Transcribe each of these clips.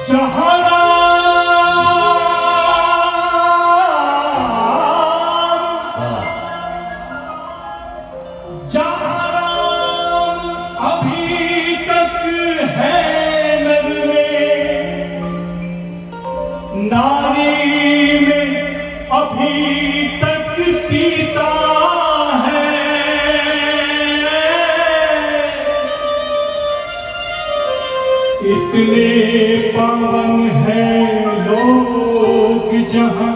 जहाँ अभी तक है नर में, नारी में अभी तक सीता है। इतने पावन हैं लोग जहां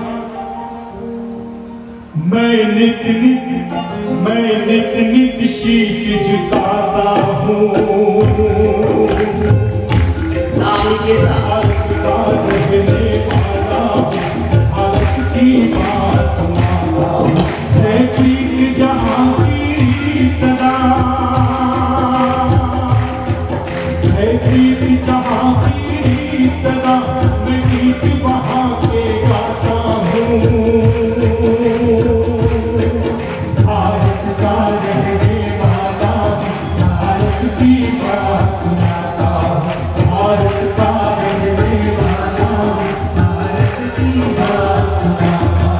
मैं नित नित शीश झुकाता हूँ। भारत का रहने वाला भारत की बात सुनाता हूँ। है ठीक जहाँ की सदा, है ठीक जहाँ की सदा, मैं गीत वहाँ के गाता हूँ। भारत का रहने वाला भारत की बात सुनाता हूँ। भारत का रहने वाला भारत की बात सुनाता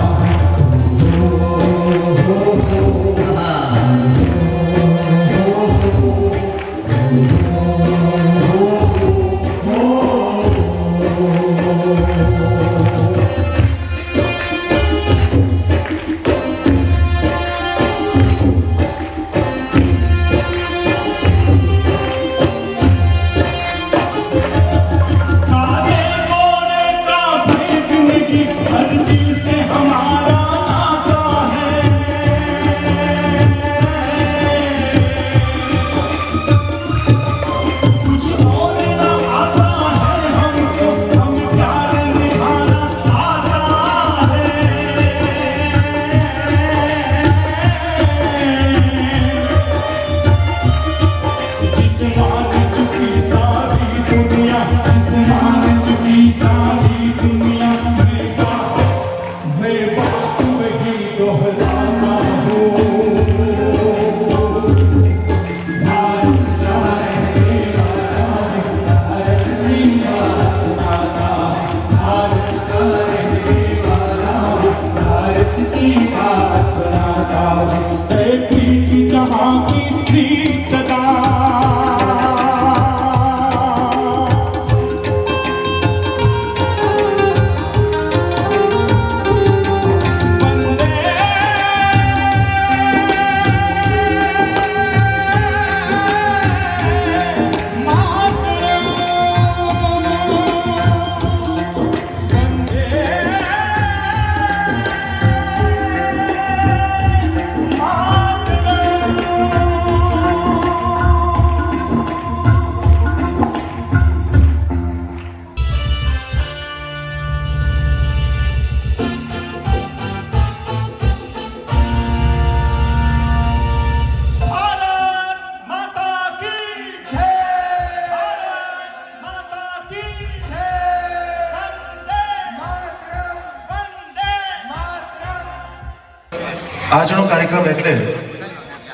આજનો કાર્યક્રમ એટલે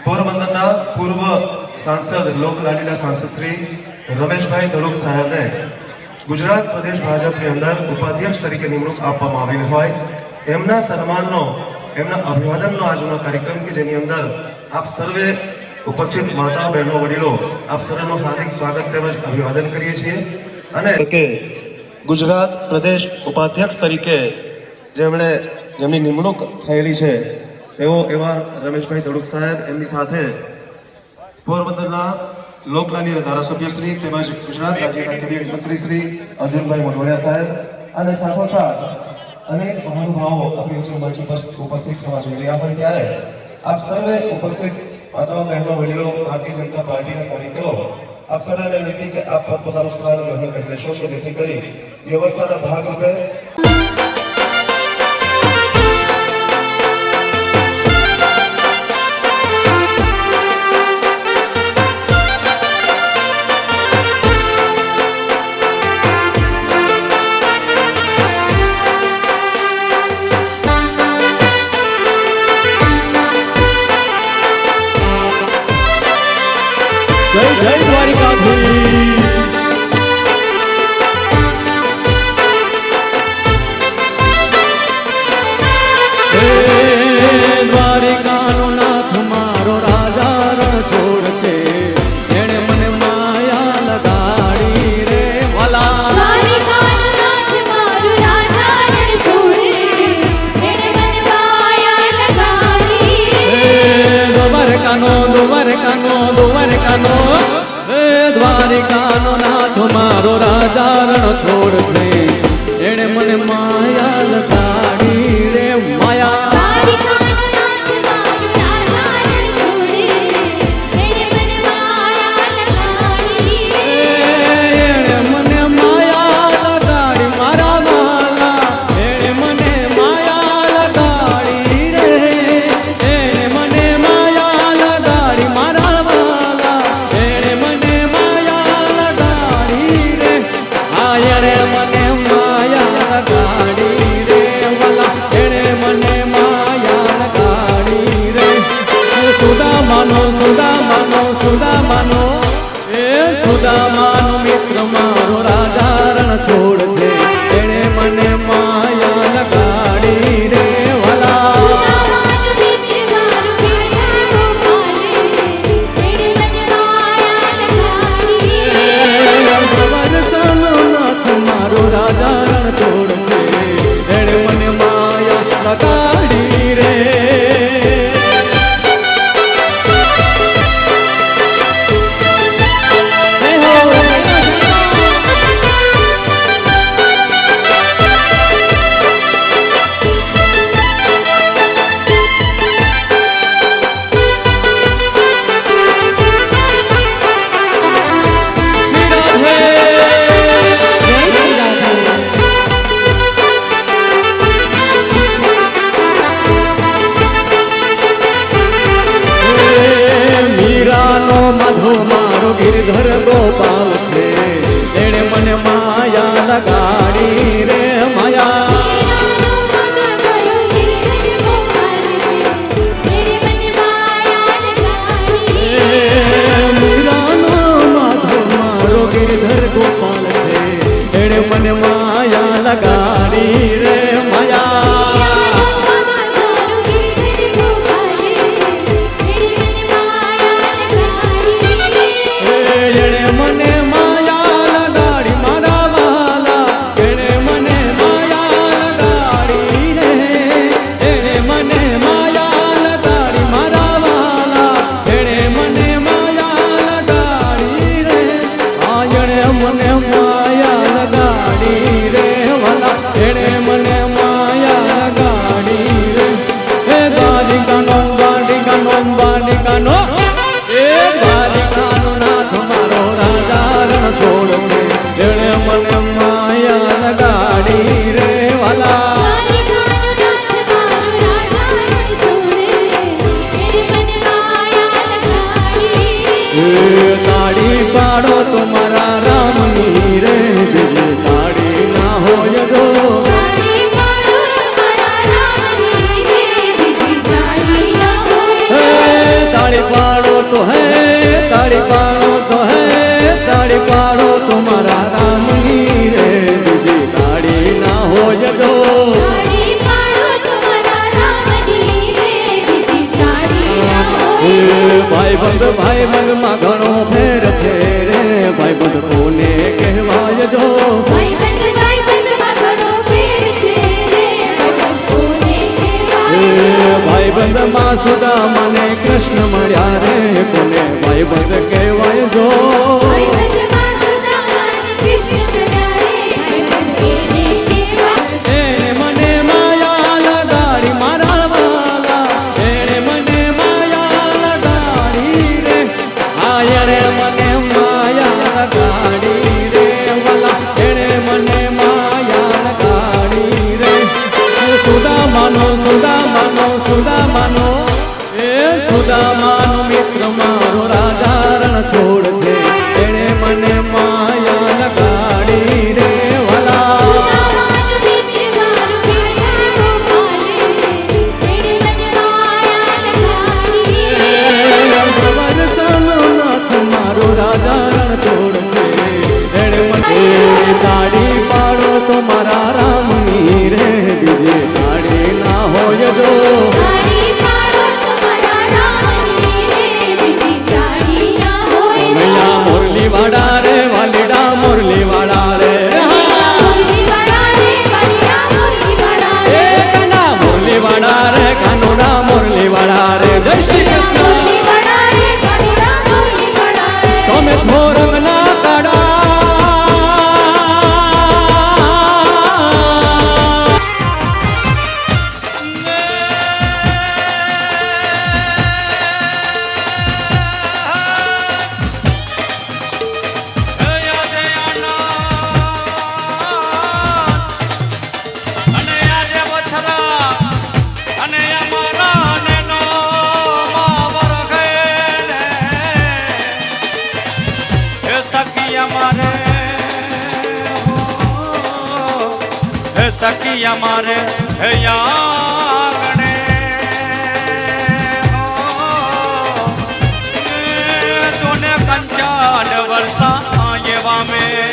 પોરબંદરના પૂર્વ સાંસદ લોકલાડીલા સાંસદ શ્રી રમેશભાઈ ધડુક સાહેબને ગુજરાત પ્રદેશ ભાજપની અંદર ઉપાધ્યક્ષ તરીકે નિમણૂક આપવામાં આવેલી હોય એમના સન્માનનો એમના અભિવાદનનો આજનો કાર્યક્રમ કે જેની અંદર આપ સર્વે ઉપસ્થિત માતા બહેનો વડીલો આપ સર્વેનું હાર્દિક સ્વાગત તેમજ અભિવાદન કરીએ છીએ અને કે ગુજરાત પ્રદેશ ઉપાધ્યક્ષ તરીકે જેમની નિમણૂક થયેલી છે એવા રમેશભાઈ ધડુક સાહેબ એમની સાથે પોરબંદરના લોકલાડીના ધારાસભ્ય શ્રી તેમજ ગુજરાત રાજ્યના કેબિનેટ મંત્રી શ્રી અર્જુનભાઈ મોઢવાડિયા સાહેબ અને સાથોસાથ અનેક મહાનુભાવો આપણી વચ્ચે મંચ ઉપર ઉપસ્થિત થવા જઈ રહ્યા હોય ત્યારે આપ સર્વે ઉપસ્થિત માતાઓ બહેનો વડીલો ભારતીય જનતા પાર્ટીના કાર્યકરો આપ સર્વેને વિનંતી કે આપ પોતપોતાનું સ્થાન ગ્રહણ કરી લેશો કે જેથી કરી વ્યવસ્થાના ભાગરૂપે જય જય દ્વારિકાધીશ। રણ છોડ છે એણે મને માયા લગાડી રે માયા સુદામાનો એ સુદામાનો મિત્ર મારો રાજા રણ છોડ છે એણે મને માયા લગાડી રે વાલા નાથ મારો રાજા રણ છોડ છે એણે મને માયા લગાડી રે ગિરધર ગોપાલ છે એણે મને માયા લગાડી રે માયા મીરાનો માધવ મારો ગિરધર ગોપાલ છે એણે મને માયા લગાડી રે માયા તાળી પાડો તો મારા રામની રે બીજી તાળી ના હોય જો તાળી પાડો તો હે તાળી પાડો તો હે તાળી પાડો તો મારા રામની રે બીજી તાળી ના હોય જો ભાઈ બંધ માં ઘણો ફેર છે રે ભાઈ બંધ કોને કહેવાય જો ભાઈ બંધ માં સુદા મને કૃષ્ણ મળ્યા રે કોને ભાઈ બંધ કહેવાય જો સુદામાનો મિત્ર મારો રાજા રણ છોડ છે હે સખી અમારે હે યાગણે જોને કંચાન વર્ષા એવા મેં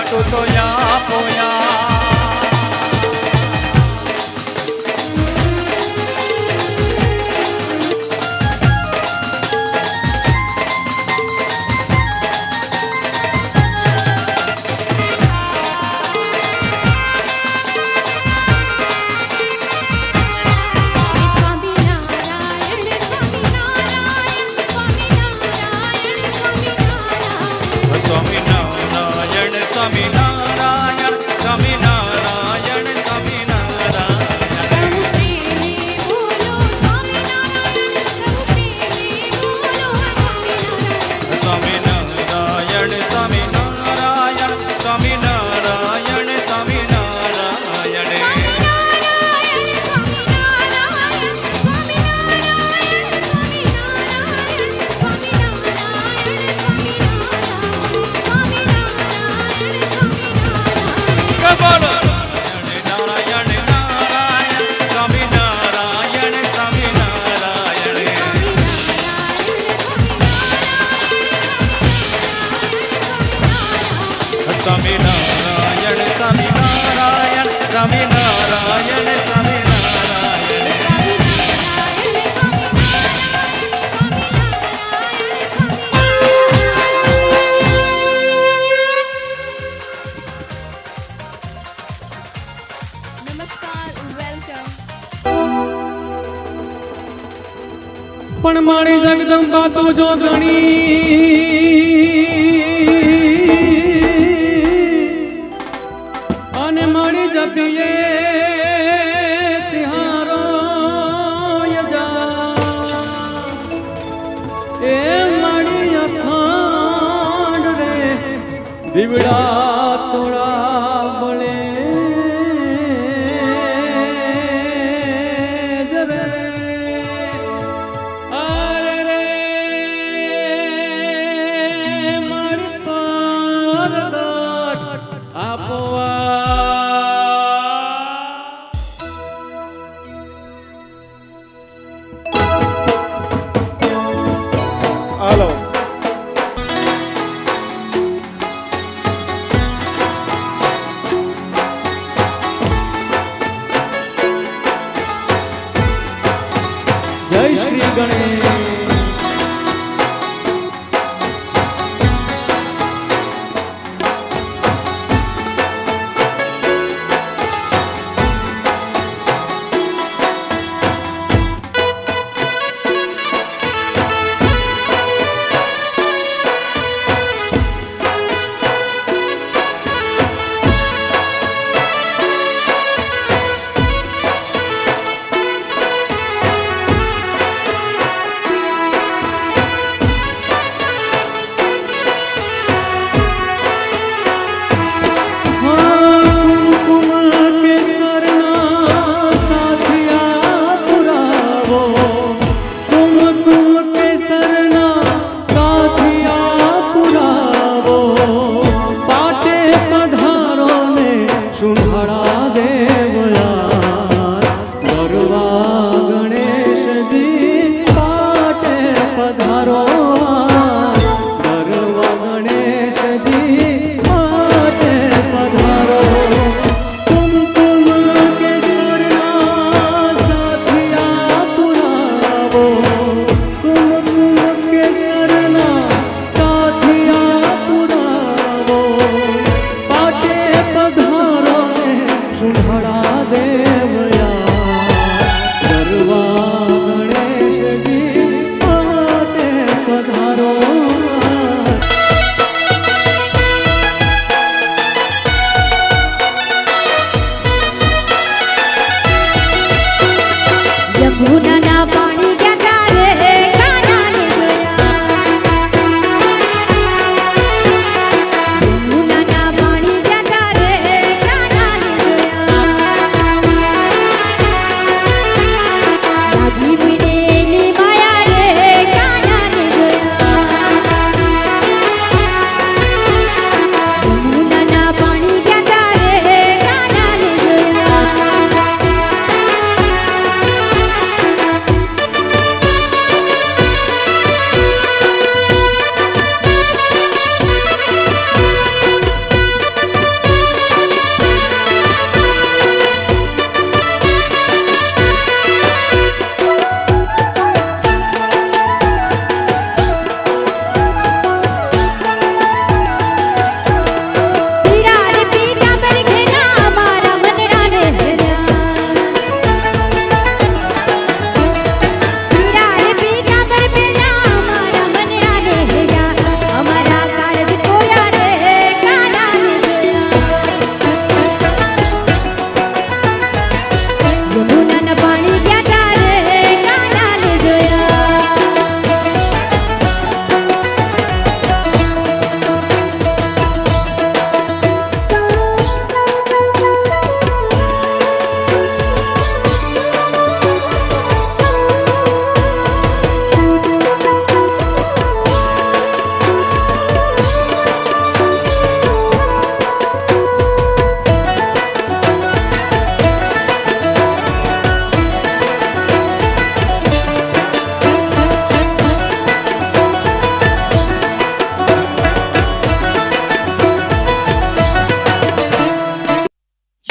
તું તો યા પોયા પણ મારી જગદંબા તું જો ગણી અને મારી જપીએ તિહારો યજા એ મારી અખાંડ રે દીવડા તોડા બળે શુંઢાળા દેવયાર ગરવા ગણેશજી પાટે પધારો ગરવા ગણેશજી પાટે પધારો કુમકુમ કેસરના સાથિયા પુરાવો કુમકુમ કેસરના સાથિયા પુરાવો પાટે પધારો ને શુંઢાળા દેવયા ગરવા ગણેશજી પાટે પધારો યમુનાના પાણી ગયા રે કાનાને જોયા યમુનાના પાણી ગયા રે કાનાને જોયા લાગી વિનેની માયા રે કાનાને જોયા યમુનાના પાણી ગયા રે કાનાને જોયા પીરા રે પીતાંબર ઘેરા મારા મનડાને હેરા પીરા રે પીતાંબર ઘેરા મારા મનડાને હેરા અમારા કાળજ કોયા રે કાનાને જોયા યમુનાના પાણી ગયા રે કાનાને જોયા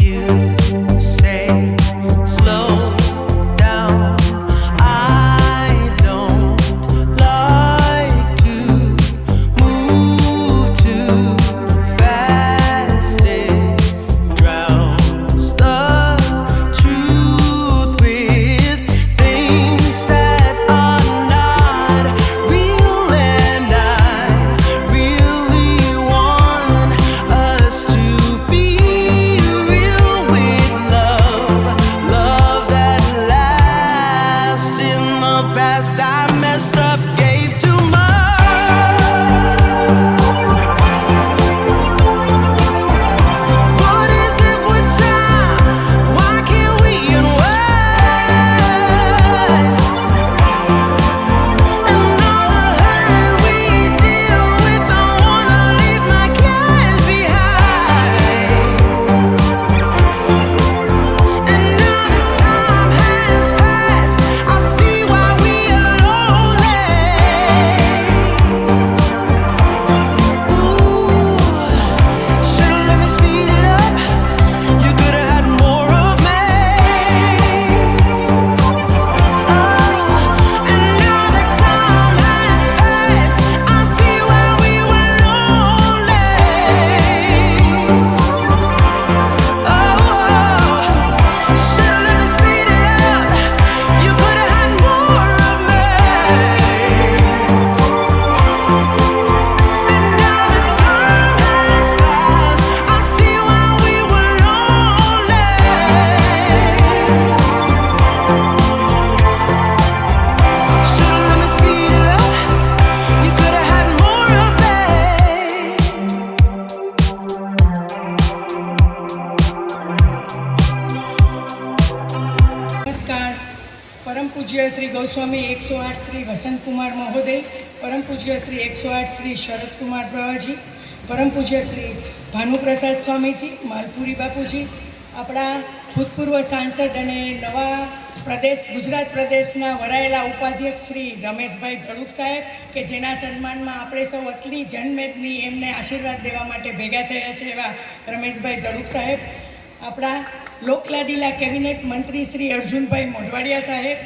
You say slow down. I don't like to move too fast. It drowns the truth with things that are not real, and I really want us to be real with love, love that lasts. In the past I messed up, gave too much. What is it with time? Why can't we unwind? And all the hurt we deal with, I wanna leave my cares behind. And now the time has passed, I see why we are lonely. Ooh, should've let me speed it up. You could've had more of me. And now the time has passed, I see why we were lonely. Should've let me speed it up. You could've had more of me. And now the time has passed, I see why we were lonely. Should've let me speed it up. You could've had more of me. નમસ્કાર. પરમ પૂજ્ય શ્રી ગૌસ્વામી 108 શ્રી વસંતકુમાર મહોદય, પરમ પૂજ્ય શ્રી 108 શ્રી શરદકુમાર પ્રવાજી, પરમ પૂજ્ય શ્રી ભાનુપ્રસાદ સ્વામીજી, માલપુરી બાપુજી, આપણા ભૂતપૂર્વ સાંસદ અને નવા ગુજરાત પ્રદેશના વરાયેલા ઉપાધ્યક્ષ શ્રી રમેશભાઈ ધડુક સાહેબ, કે જેના સન્માનમાં આપણે સૌ અતલી જનમેદની એમને આશીર્વાદ દેવા માટે ભેગા થયા છે એવા રમેશભાઈ ધડુક સાહેબ, આપણા લોકલાડીલા કેબિનેટ મંત્રી શ્રી અર્જુનભાઈ મોઢવાડિયા સાહેબ,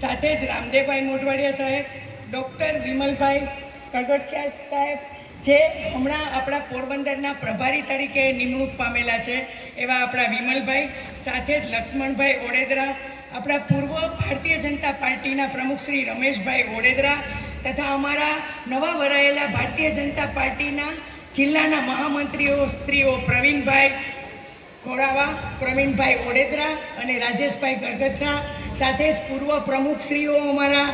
સાથે જ રામદેવભાઈ મોઢવાડિયા સાહેબ, ડૉક્ટર વિમલભાઈ કડગડિયા સાહેબ, જે હમણાં આપણા પોરબંદરના પ્રભારી તરીકે નિમણૂક પામેલા છે એવા આપણા વિમલભાઈ, સાથે જ લક્ષ્મણભાઈ ઓડેદરા, આપણા પૂર્વ ભારતીય જનતા પાર્ટીના પ્રમુખ શ્રી રમેશભાઈ ઓડેદરા, તથા અમારા નવા વરાયેલા ભારતીય જનતા પાર્ટીના જિલ્લાના મહામંત્રીઓ શ્રીઓ પ્રવીણભાઈ કોરાવા, પ્રવીણભાઈ ઓડેદરા અને રાજેશભાઈ ગડગથરા, સાથે જ પૂર્વ પ્રમુખશ્રીઓ અમારા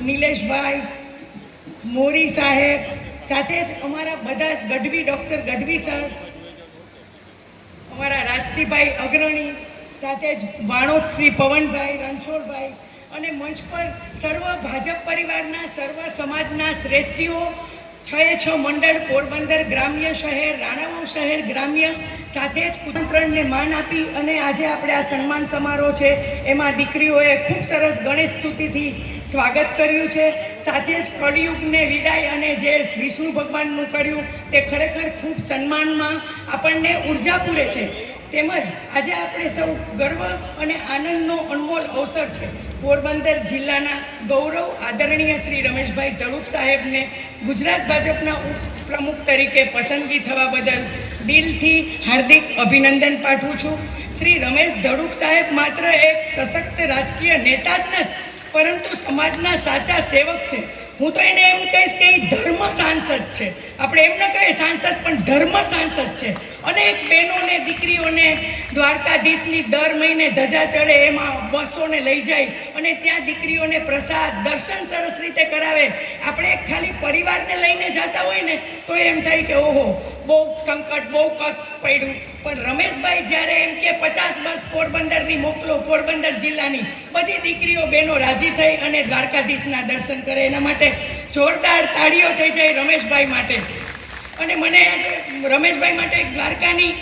નિલેશભાઈ મોરી સાહેબ, સાથે જ અમારા બધા જ ગઢવી ડૉક્ટર ગઢવી સર, અમારા રાજસિંહભાઈ અગ્રણી, સાથે જ વાણોદ શ્રી પવનભાઈ રણછોડભાઈ, અને મંચ પર સર્વ ભાજપ પરિવારના સર્વ સમાજના શ્રેષ્ઠીઓ, 6 મંડળ, પોરબંદર ગ્રામ્ય શહેર, રાણાવાવ શહેર ગ્રામ્ય, સાથે જ કુતંત્રણને માન આપી અને આજે આપણે આ સન્માન સમારોહ છે એમાં દીકરીઓએ ખૂબ સરસ ગણેશ સ્તુતિથી સ્વાગત કર્યું છે. સાથે જ કળિયુગને વિદાય અને જે વિષ્ણુ ભગવાનનું કર્યું તે ખરેખર ખૂબ સન્માનમાં આપણને ઉર્જા પૂરે છે. તેમજ આજે આપણે સૌ ગર્વ અને આનંદનો અનમોલ અવસર છે. પોરબંદર જિલ્લાના ગૌરવ આદરણીય શ્રી રમેશભાઈ ધડુક સાહેબને ગુજરાત ભાજપના ઉપપ્રમુખ તરીકે પસંદગી થવા બદલ દિલથી હાર્દિક અભિનંદન પાઠવું છું. શ્રી રમેશ ધડુક સાહેબ માત્ર એક સશક્ત રાજકીય નેતા જ નથી, પરંતુ સમાજના સાચા સેવક છે. હું તો એને એમ કહીશ કે એ ધર્મ સાંસદ છે. આપણે એમ ન કહીએ સાંસદ, પણ ધર્મ સાંસદ છે. અનેક બહેનોને દીકરીઓને દ્વારકાધીશની દર મહિને ધજા ચડે એમાં બસોને લઈ જાય અને ત્યાં દીકરીઓને પ્રસાદ દર્શન સરસ રીતે કરાવે. આપણે ખાલી પરિવારને લઈને જતા હોય ને તો એમ થાય કે ઓહો બહુ સંકટ, બહુ કષ્ટ પડ્યું. પણ રમેશભાઈ જ્યારે એમ કે 50 બસ પોરબંદરની મોકલો, પોરબંદર જિલ્લાની બધી દીકરીઓ બહેનો રાજી થઈ અને દ્વારકાધીશના દર્શન કરે. એના માટે જોરદાર તાળીઓ થઈ જાય રમેશભાઈ માટે. અને મને આજે રમેશભાઈ માટે દ્વારકાની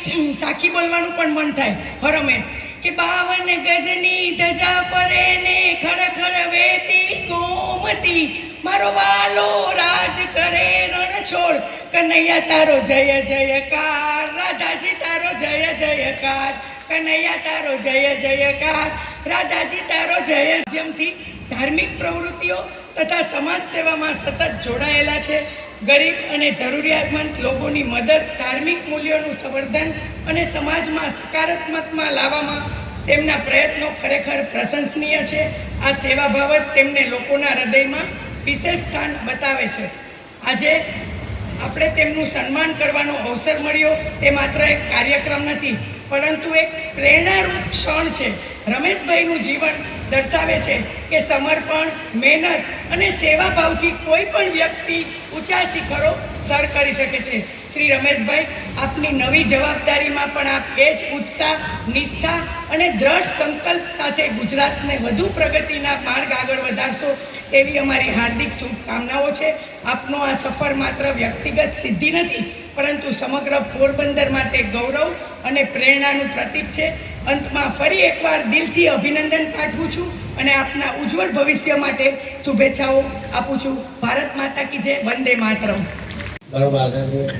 સાખી બોલવાનું પણ મન થાય. હો રમેશ, કે 52 ગજની ધજા ફરે ને ખડખડ વેતી ગોમતી, મારો વાલો રાજ કરે રણછોડ, કનૈયા તારો જય જયકાર, રાધાજી તારો જય જયકાર, કનૈયા તારો જય જયકાર, રાધાજી તારો જય. માધ્યમથી ધાર્મિક પ્રવૃત્તિઓ તથા સમાજ સેવામાં સતત જોડાયેલા છે. ગરીબ અને જરૂરિયાતમંદ લોકોની મદદ, ધાર્મિક મૂલ્યોનું સંવર્ધન અને સમાજમાં સકારાત્મકમાં લાવવામાં તેમના પ્રયત્નો ખરેખર પ્રશંસનીય છે. આ સેવાભાવ જ તેમને લોકોના હૃદયમાં વિશેષ સ્થાન બતાવે છે. આજે આપણે તેમનું સન્માન કરવાનો અવસર મળ્યો તે માત્ર એક કાર્યક્રમ નથી, પરંતુ એક પ્રેરણારૂપ ક્ષણ છે. રમેશભાઈનું જીવન દર્શાવે છે કે સમર્પણ, મહેનત અને સેવાભાવથી કોઈ પણ વ્યક્તિ ઊંચા શિખરો સર કરી શકે છે. શ્રી રમેશભાઈ, આપની નવી જવાબદારીમાં પણ આપ એ જ ઉત્સાહ, નિષ્ઠા અને દ્રઢ સંકલ્પ સાથે ગુજરાતને વધુ પ્રગતિના માર્ગ આગળ વધારશો તેવી અમારી હાર્દિક શુભકામનાઓ છે. આપનો આ સફર માત્ર વ્યક્તિગત સિદ્ધિ નથી, પરંતુ સમગ્ર પોરબંદર માટે ગૌરવ અને પ્રેરણાનું પ્રતીક છે. અંતમાં ફરી એકવાર દિલથી અભિનંદન પાઠવું છું અને આપના ઉજ્જવળ ભવિષ્ય માટે શુભેચ્છાઓ આપું છું. ભારત માતા કી જય, વંદે માતરમ. બરોબર, આદરણીય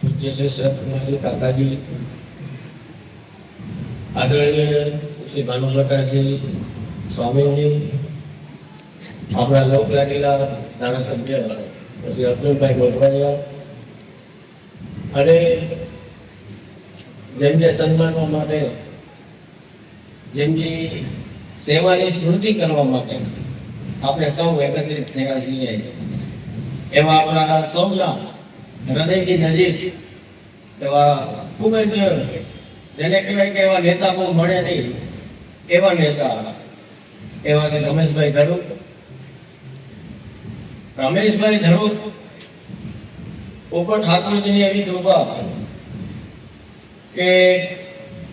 પૂજ્ય શ્રી સતમાજી કાકાજી, આદરણીય શ્રી ભાનુપ્રકાશજી સ્વામીજી, આપણા લોકલાડીલા ધારાસભ્ય શ્રી અર્જુનભાઈ મોઢવાડિયા, અને જેમને સન્માનવા માટે, જેમની સેવાની સ્મૃતિ કરવા માટે આપણે સૌ એકત્રિત થયા છીએ, એવા આપણા સૌના હૃદયથી નજીક એવા ખૂબ જ જેને કહેવાય કે એવા નેતા બહુ મળે નહીં, એવા નેતા એવા છે રમેશભાઈ ધડુક. રમેશભાઈ ધડુક ઉપર ઠાકોરજીની એવી કૃપા કે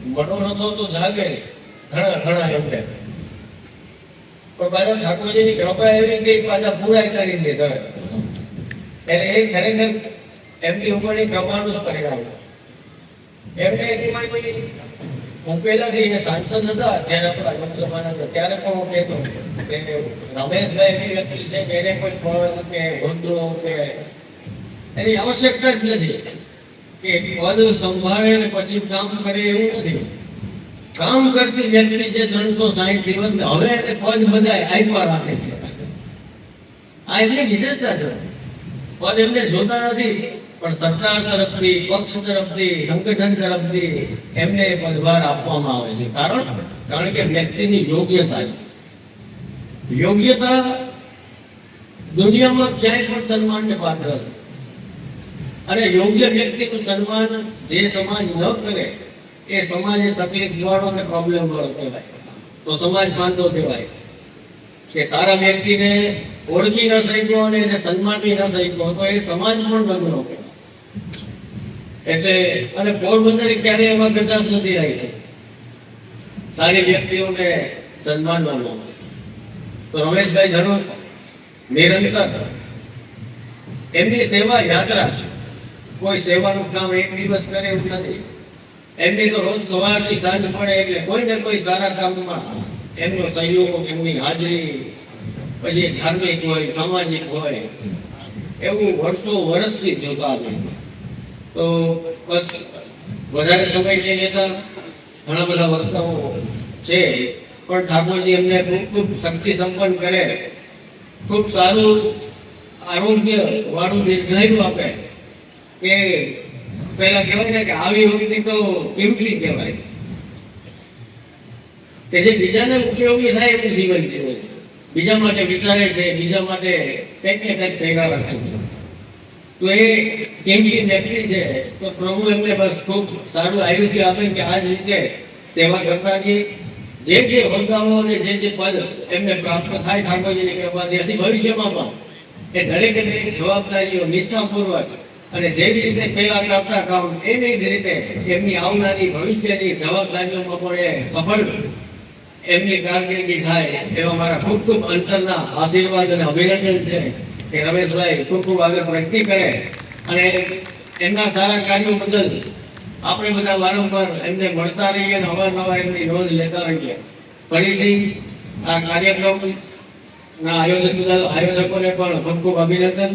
મનોરથો તો જાગે ઘણા ઘણા એમને, પણ પાછા ઠાકોરજીની કૃપા એવી કે પાછા પૂરા કરી દે. એટલે એ ખરેખર એમની ઉપરની કૃપાનું જ પરિણામ. એમને હું પહેલાથી એ સાંસદ હતા જ્યારે આપણા લોકસભાના હતા ત્યારે પણ હું કહેતો કે રમેશભાઈ એવી વ્યક્તિ છે કે એને કોઈ પદ કે હોદ્દો કે એની આવશ્યકતા જ નથી કે પદ સંભાળે અને પછી કામ કરે એવું નથી. કામ કરતી વ્યક્તિ છે 360 દિવસ ને હવે એને પદ બધા આપ્યા રાખે છે. આ એમની વિશેષતા છે. પદ એમને જોતા નથી પણ સરકાર તરફથી, પક્ષ તરફથી, સંગઠન તરફથી એમને પદભાર આપવામાં આવે છે. કારણ કે વ્યક્તિની યોગ્યતા છે. યોગ્યતા દુનિયામાં ક્યાંય પણ સન્માનને પાત્ર છે. અને યોગ્ય વ્યક્તિનું સન્માન જે સમાજ ન કરે એ સમાજે તકલીફ વાળો અને પ્રોબ્લેમ વાળો કહેવાય. તો સમાજ માંદો કહેવાય. કે સારા વ્યક્તિને ઓળખી ન શક્યો અને એને સન્માની ન શક્યો તો એ સમાજ પણ બગડો કહેવાય. એટલે અને પોરબંદરે ક્યારેય એમાં કચાશ નથી રાખી સારી વ્યક્તિઓને સન્માનવાનું. તો રમેશભાઈ ધનુક નિરંતર એમની સેવા યાત્રા છે. કોઈ સેવાનું કામ એક દિવસ કરે એવું નથી. એમની તો રોજ સવારથી સાંજ પડે એટલે કોઈ ને કોઈ સારા કામમાં એમનો સહયોગ, એમની હાજરી, પછી ધાર્મિક હોય, સામાજિક હોય, એવું વર્ષોથી જોતા આવે. તો બસ વધારે સમય લઈ લેતા ઘણા બધા વક્તાઓ છે પણ ઠાકોરજી એમને ખૂબ શક્તિ સંપન્ન કરે, ખૂબ સારું આરોગ્ય વાળું દીર્ઘાયુ આપે. કે પહેલા કહેવાય ને કે આવી વખતે તો કિંમતી કહેવાય કે જે બીજાને ઉપયોગી થાય એવું જીવન જીવે છે. બીજા માટે વિચારે છે, બીજા માટે કંઈક ને કંઈક કર્યા રાખે છે. તો એ કિંમતી વ્યક્તિ છે. તો પ્રભુ એમને બસ ખૂબ સારું આયુષ્ય આપે કે આ જ રીતે સેવા કરતા રહીએ. જે હોદ્દાઓ અને જે પદ એમને પ્રાપ્ત થાય ઠાકોરજીની કૃપાથી હજી ભવિષ્યમાં પણ એ દરેકે દરેક જવાબદારીઓ નિષ્ઠાપૂર્વક અને જેવી રીતે પહેલા કરતા કામ એવી જ રીતે એમની આવનારી ભવિષ્યની જવાબદારીઓમાં પણ એ સફળ એમની કારકિર્દી થાય એવા મારા ખૂબ અંતરના આશીર્વાદ અને અભિનંદન છે કે રમેશભાઈ ખૂબ આગળ પ્રગતિ કરે અને એમના સારા કાર્યો બદલ આપણે બધા વારંવાર એમને મળતા રહીએ અને અવારનવાર એમની નોંધ લેતા રહીએ. ફરીથી આ કાર્યક્રમના આયોજકોને પણ ખૂબ અભિનંદન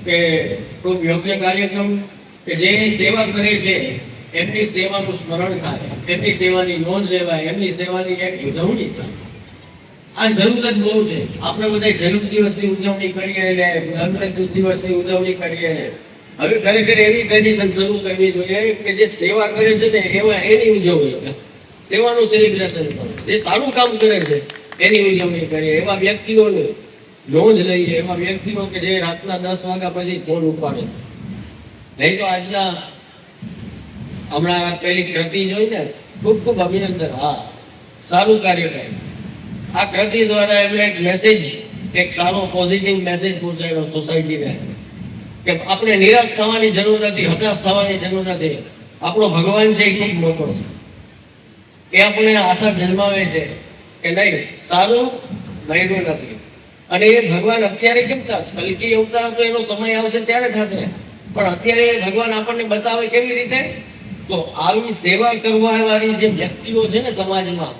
કે ખૂબ યોગ્ય કાર્યક્રમ કે જે સેવા કરે છે એમની સેવાનું સ્મરણ થાય, એમની સેવાની નોંધ લેવાય, એમની સેવાની એક ઉજવણી થાય. આ જરૂરત બહુ છે. આપણે બધા જન્મ દિવસની ઉજવણી કરીએ ને ગણતંત્ર દિવસની ઉજવણી કરીએ ને હવે ખરેખર એવી ટ્રેડિશન શરૂ કરવી જોઈએ કે જે સેવા કરે છે ને એવા એની ઉજવણી, સેવાનું સેલિબ્રેશન કરો. જે સારું કામ કરે છે એની ઉજવણી કરીએ. એવા વ્યક્તિઓને નોંધ લઈએ, એવા વ્યક્તિઓ કે જે રાતના 10 વાગ્યા પછી ફોન ઉપાડે. નહીં તો આજના હમણાં પેલી કૃતિ જોઈ ને ખૂબ અભિનંદન. હા, સારું કાર્ય કરે. આ કૃતિ દ્વારા એમણે એક મેસેજ, એક સારો પોઝિટિવ મેસેજ પહોંચાડ્યો સોસાયટીને કે આપણે નિરાશ થવાની જરૂર નથી, હતાશ થવાની જરૂર નથી. આપણો ભગવાન છે એ ખૂબ મોટો છે. એ આપણને આશા જન્માવે છે કે નહીં સારું બન્યું નથી. અને એ ભગવાન અત્યારે કેમ થાય? કલ્કી અવતાર તો એનો સમય આવશે ત્યારે થશે, પણ અત્યારે ભગવાન આપણને બતાવે કેવી રીતે? તો આવી સેવા કરવાવાળી જે વ્યક્તિઓ છે ને સમાજમાં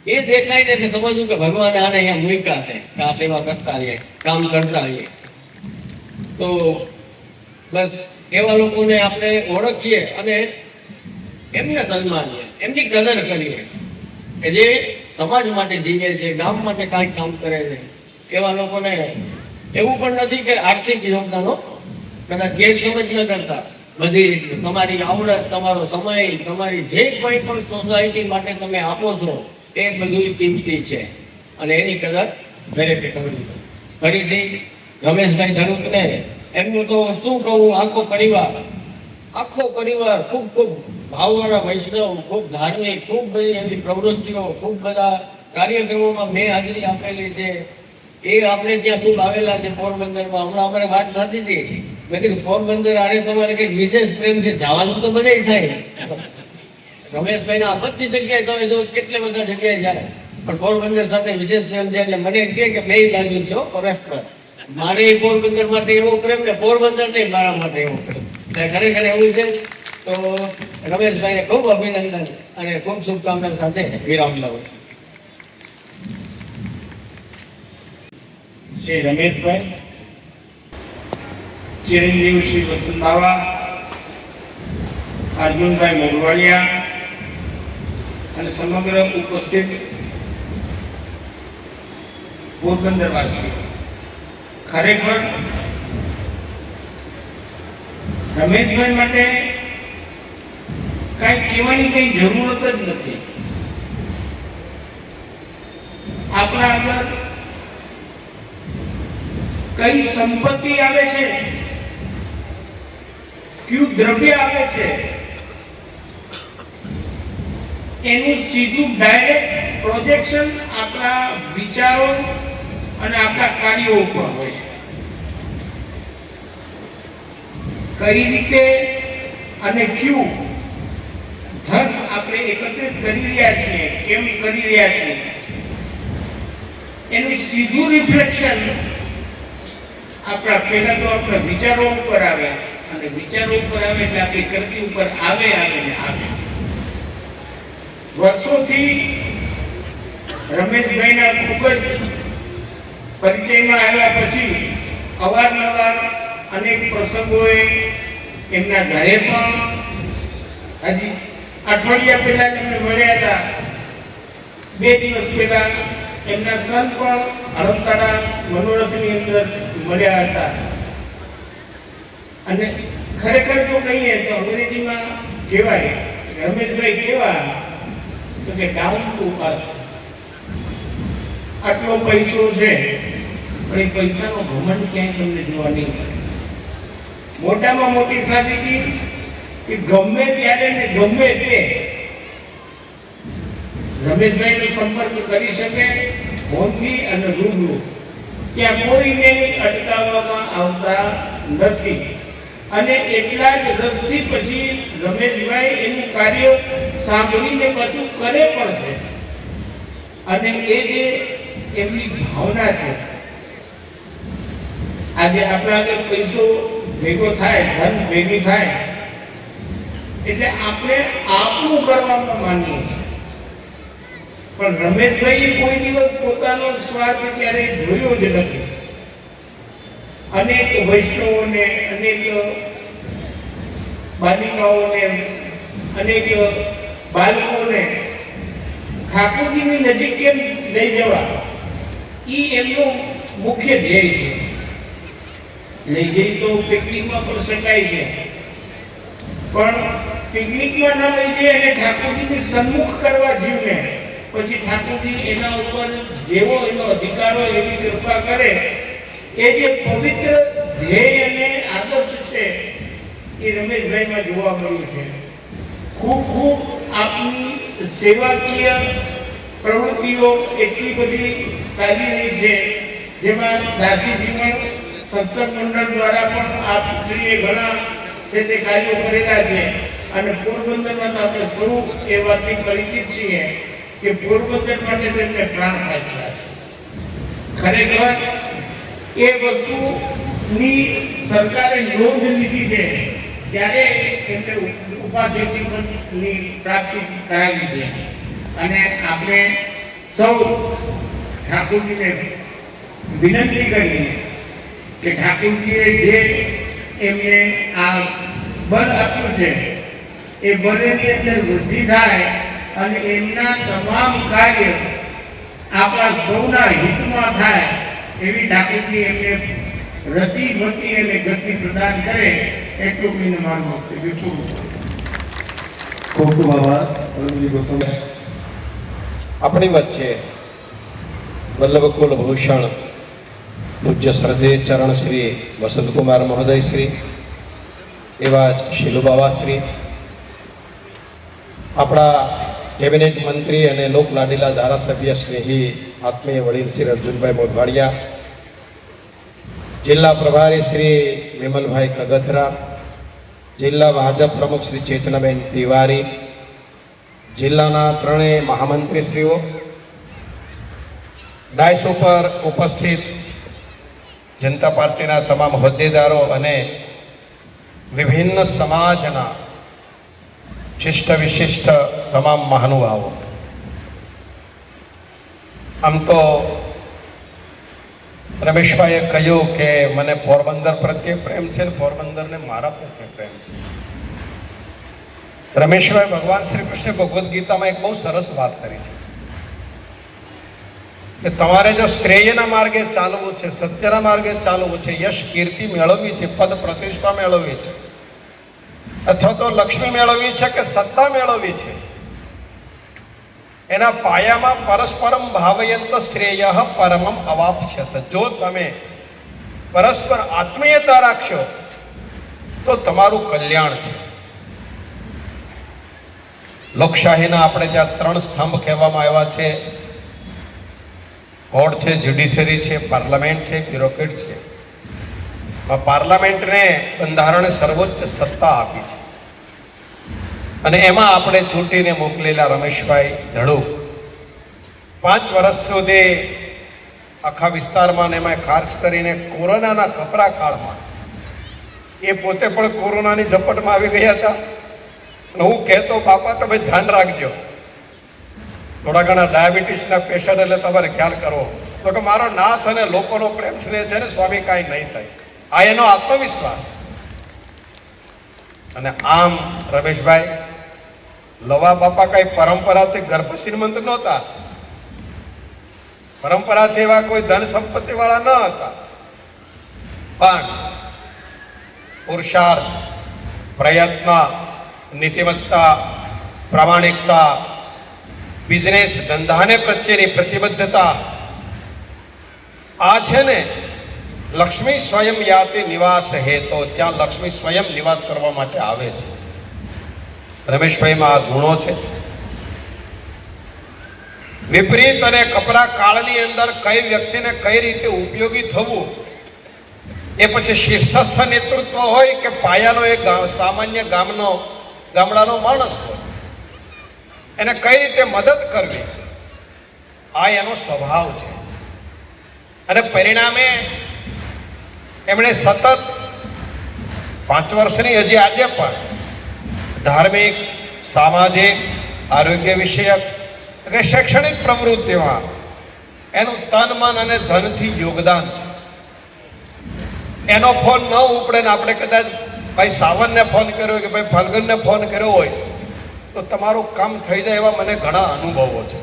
એ દેખાય ને એટલે સમજવું કે ભગવાન આને અહીંયા મૂક્યા છે કે આ સેવા કરતા રહીએ, કામ કરતા રહીએ. તો બસ એવા લોકોને આપણે ઓળખીએ અને એમને સન્માનીએ, એમની કદર કરીએ કે જે સમાજ માટે જીવે છે, ગામ માટે કાંઈક કામ કરે છે. એવા લોકોને એવું પણ નથી કે આર્થિક યોગદાનો કદાચ ગેરસમજ ન કરતા બધી રીતે તમારી આવડત, તમારો સમય, તમારી જે કોઈ પણ સોસાયટી માટે તમે આપો છો એ બધું કિંમતી છે અને એની કદર દરેકે કરવી. ફરીથી રમેશભાઈ ધનુકને એમનું તો શું કહું, આખો પરિવાર ખૂબ ભાવવાળા વૈષ્ણવ, ખૂબ ધાર્મિક, ખૂબ બધી એમની પ્રવૃત્તિઓ, ખૂબ બધા કાર્યક્રમોમાં મેં હાજરી આપેલી છે. એ આપણે ત્યાં ખૂબ આવેલા છે પોરબંદરમાં. હમણાં અમારે વાત થતી હતી, મેં કીધું પોરબંદર આરે તમારે કંઈક વિશેષ પ્રેમ છે, જવાનું તો બધે થાય. રમેશભાઈના આ બધી જગ્યાએ તમે જો કેટલી બધા જગ્યાએ જાય પણ પોરબંદર સાથે વિશેષ પ્રેમ છે. એટલે મને કહે કે બે બાજુ છે પરસ્પર, મારે પોરબંદર માટે એવો પ્રેમ ને પોરબંદર નહીં મારા માટે એવો પ્રેમ. એટલે ખરેખર એવું છે. તો રમેશભાઈને ખૂબ અભિનંદન અને ખૂબ શુભકામના સાથે વિરામ લઉં છું. શ્રી રમેશભાઈ, ચિરંજીવ શ્રી વસંતબાવા, અર્જુનભાઈ મોરવાડિયા અને સમગ્ર ઉપસ્થિત પોરબંદરવાસીઓ, ખરેખર રમેશભાઈ માટે કાંઈ કહેવાની કઈ જરૂરત જ નથી. આપણા આગળ કઈ સંપત્તિ આવે છે, કયું દ્રવ્ય આવે છે, એનું સીધું ડાયરેક્ટ પ્રોજેક્શન આપણા વિચારો અને આપણા કાર્યો ઉપર હોય છે. કઈ રીતે અને ક્યું ધન આપણે એકત્રિત કરી રહ્યા છીએ, કેમ કરી રહ્યા છીએ, એનું સીધું રિફ્લેક્શન આપણા પહેલા તો આપણા વિચારો ઉપર આવે, અને વિચારો ઉપર આવે એટલે આપણી કરતી ઉપર આવે ને આવે. વર્ષોથી રમેશભાઈના ખૂબ જ પરિચયમાં આવ્યા પછી અવારનવાર અનેક પ્રસંગોએ એમના ઘરે પણ, હજી અઠવાડિયા પહેલા એમને મળ્યા હતા, 2 દિવસ પહેલા એમના સન પણ હડપતાડા મનોરથની અંદર મળ્યા હતા. અને ખરેખર જો કહીએ તો અંગ્રેજીમાં કહેવાય રમેશભાઈ કેવા તો કે ડાઉન ટુ અર્થ. આટલો પૈસો છે પણ એ પૈસાનો ઘમંડ ક્યાંય તમને જોવા નહીં મળે. મોટામાં મોટી સાબિતી કે ગમે ત્યારે ને ગમે તે રમેશભાઈનો સંપર્ક કરી શકે ફોનથી અને રૂબરૂ. ત્યાં કોઈને અટકાવવામાં આવતા નથી. અને એટલા જ રસથી પછી રમેશભાઈ એનું કાર્ય સાંભળીને પાછું કરે પણ છે. અને એ જે એમની ભાવના છે, આજે આપણા આગળ પૈસો ભેગો થાય, ધન ભેગું થાય એટલે આપણે આપણું કરવામાં માનીએ છીએ. પણ રમેશભાઈએ કોઈ દિવસ પોતાનો સ્વાર્થ ક્યારેય જોયો જ નથી. અનેક વૈષ્ણવોને, અનેક બાલિકાઓને, અનેક બાળકોને ઠાકોરજીની નજીક કેમ લઈ જવા, એ એમનું મુખ્ય ધ્યેય છે. લઈ જઈ તો પિકનિકમાં પણ શકાય છે, પણ પિકનિકમાં ન લઈ જઈ અને ઠાકોરજીની સન્મુખ કરવા જીવને, પછી ઠાકોરજી એના ઉપર જેવો એનો અધિકાર હોય એવી કૃપા કરે. એ જે પવિત્ર ધ્યેય અને આદર્શ છે એ રમેશભાઈમાં જોવા મળ્યું છે. ખૂબ ખૂબ આપની સેવાકીય પ્રવૃત્તિઓ એટલી બધી ચાલી રહી છે, જેમાં દાસી જીવન સત્સંગ મંડળ દ્વારા પણ આપશ્રીએ ઘણા છે તે કાર્યો કરેલા છે. અને પોરબંદરમાં તો આપણે સૌ એ વાતથી પરિચિત છીએ કે પોરબંદર માટે તેમને પ્રાણ પાછળ્યા છે. ખરેખર એ વસ્તુની સરકારે નોંધ લીધી છે ત્યારે એમને ઉપાધ્યક્ષની પ્રાપ્તિ કરાવી છે. અને આપણે સૌ ઠાકોરજીને વિનંતી કરીએ કે ઠાકોરજીએ જે એમને આ બળ આપ્યું છે એ બળની અંદર વૃદ્ધિ થાય અને એમના તમામ કાર્ય આપણા સૌના હિતમાં થાય એવી ઠાકોરજી એમને રતિ ગતિ અને ગતિ પ્રદાન કરે એટલું કહીને મારું વક્તવ્ય પૂરું. ખૂબ ખૂબ આભાર અરુણજી ગોસ્વામી. આપણી વચ્ચે વલ્લભ કુલભૂષણ પૂજ્ય શ્રદ્ધેય ચરણ શ્રી વસંતકુમાર મહોદય શ્રી, એવા જ શીલુબાવા શ્રી, આપણા કેબિનેટ મંત્રી અને લોકલાડીલા ધારાસભ્ય સ્નેહી આત્મીય વડીલ શ્રી અર્જુનભાઈ મોઢવાડિયા, જિલ્લા પ્રભારી શ્રી વિમલભાઈ કગથરા, જિલ્લા ભાજપ પ્રમુખ શ્રી ચેતનાબેન તિવારી, જિલ્લાના ત્રણેય મહામંત્રીશ્રીઓ, ડાયસ ઉપર ઉપસ્થિત જનતા પાર્ટીના તમામ હોદ્દેદારો અને વિભિન્ન સમાજના શિષ્ટ વિશિષ્ટ તમામ મહાનુભાવો, આમ તો રમેશભાઈએ કહ્યું કે મને પોરબંદર પ્રત્યે પ્રેમ છે ને પોરબંદરને મારા પ્રત્યે પ્રેમ છે. રમેશભાઈ ભગવાન શ્રી કૃષ્ણ ભગવદ્ ગીતામાં એક બહુ સરસ વાત કરી છે કે તમારે જો શ્રેયના માર્ગે ચાલવું છે, સત્યના માર્ગે ચાલવું છે, યશ કીર્તિ મેળવવી છે, પદ પ્રતિષ્ઠા મેળવવી છે, અથવા તો લક્ષ્મી મેળવવી છે કે સત્તા મેળવવી છે, એના પાયામાં પરસ્પરમ ભાવયંત શ્રેય પરમમ અવાપ્સ્યત. જો તમે પરસ્પર આત્મીયતા રાખશો તો તમારું કલ્યાણ છે. લોકશાહીના આપણે ત્યાં 3 સ્તંભ કહેવામાં આવ્યા છે. કોર્ટ છે, જ્યુડિશરી છે, પાર્લામેન્ટ છે, બ્યુરોક્રેટ છે. પાર્લામેન્ટને બંધારણે સર્વોચ્ચ સત્તા આપી છે અને એમાં આપણે ચૂંટીને મોકલેલા રમેશભાઈ ધડુક 5 વર્ષ સુધી આખા વિસ્તારમાં એમાં ખાસ કરીને કોરોનાના કપરા કાળમાં એ પોતે પણ કોરોનાની ઝપટમાં આવી ગયા હતા. અને હું કહેતો, બાપા તમે ધ્યાન રાખજો, થોડા ઘણા ડાયાબિટીસના પેશન્ટ એટલે તમારે ખ્યાલ કરવો. તો કે મારો નાથ અને લોકોનો પ્રેમ સ્નેહ છે ને સ્વામી, કાંઈ નહીં થાય. આ એનો આત્મવિશ્વાસ. અને આમ રમેશભાઈ, લવા બાપા કઈ પરંપરાથી ગર્ભ શ્રીમંત નહોતા, પરંપરાથી એવા કોઈ ધન સંપત્તિ વાળા ન હતા, પણ પુરુષાર્થ, પ્રયત્ન, નીતિમત્તા, પ્રામાણિકતા, બિઝનેસ ધંધાને પ્રત્યેની પ્રતિબદ્ધતા, આ છે ને લક્ષ્મી સ્વયં યાતિ નિવાસ હેતો, ત્યાં લક્ષ્મી સ્વયં નિવાસ કરવા માટે આવે છે. રમેશભાઈમાં આ ગુણો છે. વિપરીત અને કપરા કાળની અંદર કઈ વ્યક્તિને કઈ રીતે ઉપયોગી થવું, એ પછી શીર્ષસ્થ નેતૃત્વ હોય કે પાયાનો એક સામાન્ય ગામડાનો માણસ હોય, એને કઈ રીતે મદદ કરવી, આ એનો સ્વભાવ છે. અને પરિણામે એમણે સતત 5 વર્ષની હજી આજે પણ ધાર્મિક, સામાજિક, આરોગ્ય વિષયક કે શૈક્ષણિક પ્રવૃત્તિમાં એનું તન, મન અને ધનથી યોગદાન છે. એનો ફોન ન ઉપડે ને આપણે કદાચ ભાઈ સાવનને ફોન કર્યો કે ભાઈ ફાલ્ગનને ફોન કર્યો હોય તો તમારું કામ થઈ જાય એવા મને ઘણા અનુભવો છે.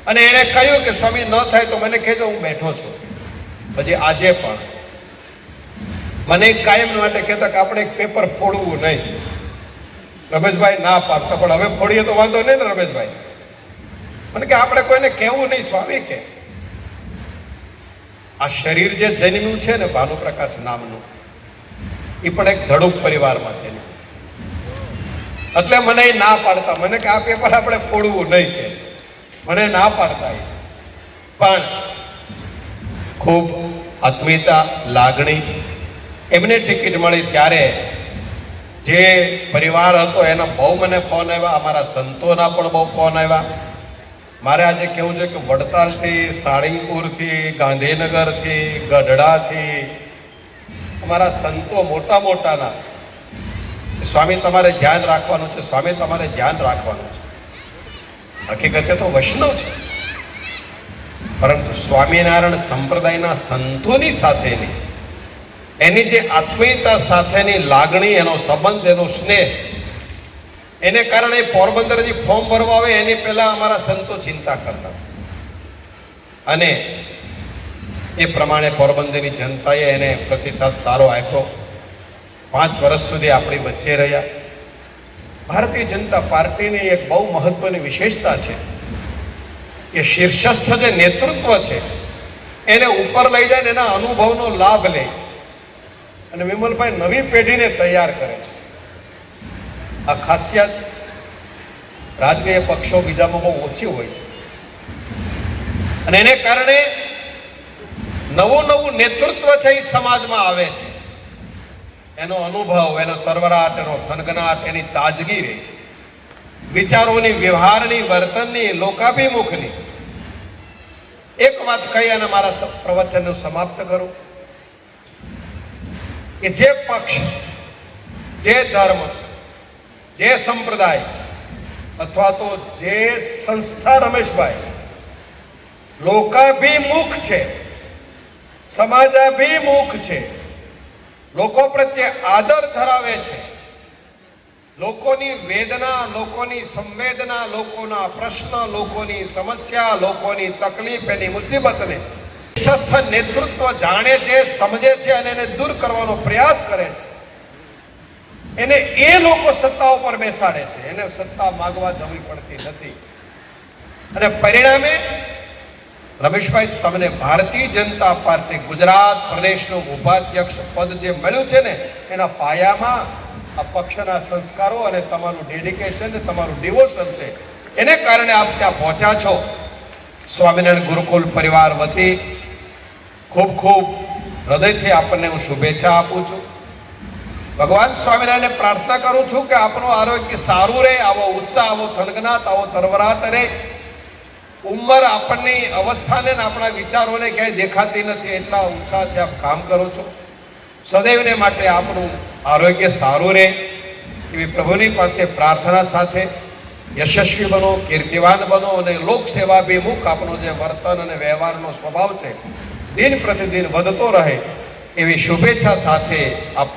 અને એણે કહ્યું કે સ્વામી ન થાય તો મને કહેજો, હું બેઠો છું. પછી આજે પણ મને કાયમ માટે કહેતા કે આપણે એક પેપર ફોડવું નહીં. રમેશભાઈ ના પાડતા, પણ હવે ફોડીએ તો વાંધો નહીં ને રમેશભાઈ. મને કે આપણે કોઈને કહેવું નહીં સ્વામી, કે આ શરીર જે જન્મ્યું છે ને ભાનુપ્રકાશ નામનું, એ પણ એક ધડુક પરિવારમાં જન્મ્યું. એટલે મને ના પાડતા, મને કે આ પેપર આપણે ફોડવું નહીં, કે મને ના પાડતા. પણ ખૂબ આત્મીયતા, લાગણી. એમને ટિકિટ મળી ત્યારે જે પરિવાર હતો એના બહુ મને ફોન આવ્યા, અમારા સંતોના પણ બહુ ફોન આવ્યા. મારે આજે કહેવું છે કે વડતાલથી, સાળીંગપુરથી, ગાંધીનગરથી, ગઢડાથી અમારા સંતો મોટા મોટાના, સ્વામી તમારે ધ્યાન રાખવાનું છે, સ્વામી તમારે ધ્યાન રાખવાનું છે. હકીકતે તો વૈષ્ણવ છે, પરંતુ સ્વામિનારાયણ સંપ્રદાયના સંતોની સાથેની એની જે આત્મીયતા સાથેની લાગણી, એનો સંબંધ, એનો સ્નેહ, એને કારણે પોરબંદર જે ફોર્મ ભરવા આવે એની પહેલા અમારા સંતો ચિંતા કરતા. અને એ પ્રમાણે પોરબંદરની જનતાએ એને પ્રતિસાદ સારો આપ્યો. 5 વર્ષ સુધી આપણી વચ્ચે રહ્યા. ભારતીય જનતા પાર્ટીની એક બહુ મહત્વની વિશેષતા છે કે શીર્ષસ્થ જે નેતૃત્વ છે એને ઉપર લઈ જાય ને એના અનુભવનો લાભ લે. અને વિમલભાઈ નવી પેઢીને તૈયાર કરે છે. આ ખાસિયત રાજકીય પક્ષો બીજામાં બહુ ઓછી હોય છે. અને એને કારણે નવું નેતૃત્વ છે એ સમાજમાં આવે છે. એનો અનુભવ, એનો તરવરાટ, એનો થનગનાટ, એની તાજગી રહે છે. વિચારોની, વ્યવહારની, વર્તનની, લોકાભિમુખની. એક વાત કહી અને મારા પ્રવચનને સમાપ્ત કરું. કે જે પક્ષ, જે ધર્મ, જે સંપ્રદાય અથવા તો જે સંસ્થા રમેશભાઈ લોકાભિમુખ છે, સમાજાભિમુખ છે, લોકો પ્રત્યે આદર ધરાવે છે, લોકોની વેદના, લોકોની સંવેદના, લોકોના પ્રશ્ન, લોકોની સમસ્યા, લોકોની તકલીફ, એની મુસીબતને વિશ્વસ્ત નેતૃત્વ જાણે છે, સમજે છે અને એને દૂર કરવાનો પ્રયાસ કરે છે, એને એ લોકો સત્તા ઉપર બેસાડે છે. એને સત્તા માગવા જવી પડતી નથી. અને પરિણામે રમેશભાઈ, તમને ભારતીય જનતા પાર્ટી ગુજરાત પ્રદેશનું ઉપાધ્યક્ષ પદ જે મળ્યું છે ને, એના પાયામાં આ પક્ષના સંસ્કારો અને તમારું ડેડિકેશન, તમારું ડિવોશન છે. એને કારણે આપ ત્યાં પહોંચ્યા છો. સ્વામિનારાયણ ગુરુકુલ પરિવાર વતી ખૂબ ખૂબ હૃદયથી આપણને હું શુભેચ્છા આપું છું. ભગવાન સ્વામિનારાયણને પ્રાર્થના કરું છું કે આપણું આરોગ્ય સારું રહે, આવો ઉત્સાહ, આવો થનગનાટ, આવો તરવરાટ રહે. ઉંમર આપણની અવસ્થાને ને આપણા વિચારોને ક્યાંય દેખાતી નથી, એટલા ઉત્સાહથી આપ કામ કરો છો. સદૈવને માટે આપણું આરોગ્ય સારું રહે એવી પ્રભુની પાસે પ્રાર્થના સાથે યશસ્વી બનો, કીર્તિવાન બનો અને લોક સેવાભિમુખ આપણો જે વર્તન અને વ્યવહારનો સ્વભાવ છે દિન પ્રતિદિન વધતો રહે એવી શુભેચ્છા સાથે આપ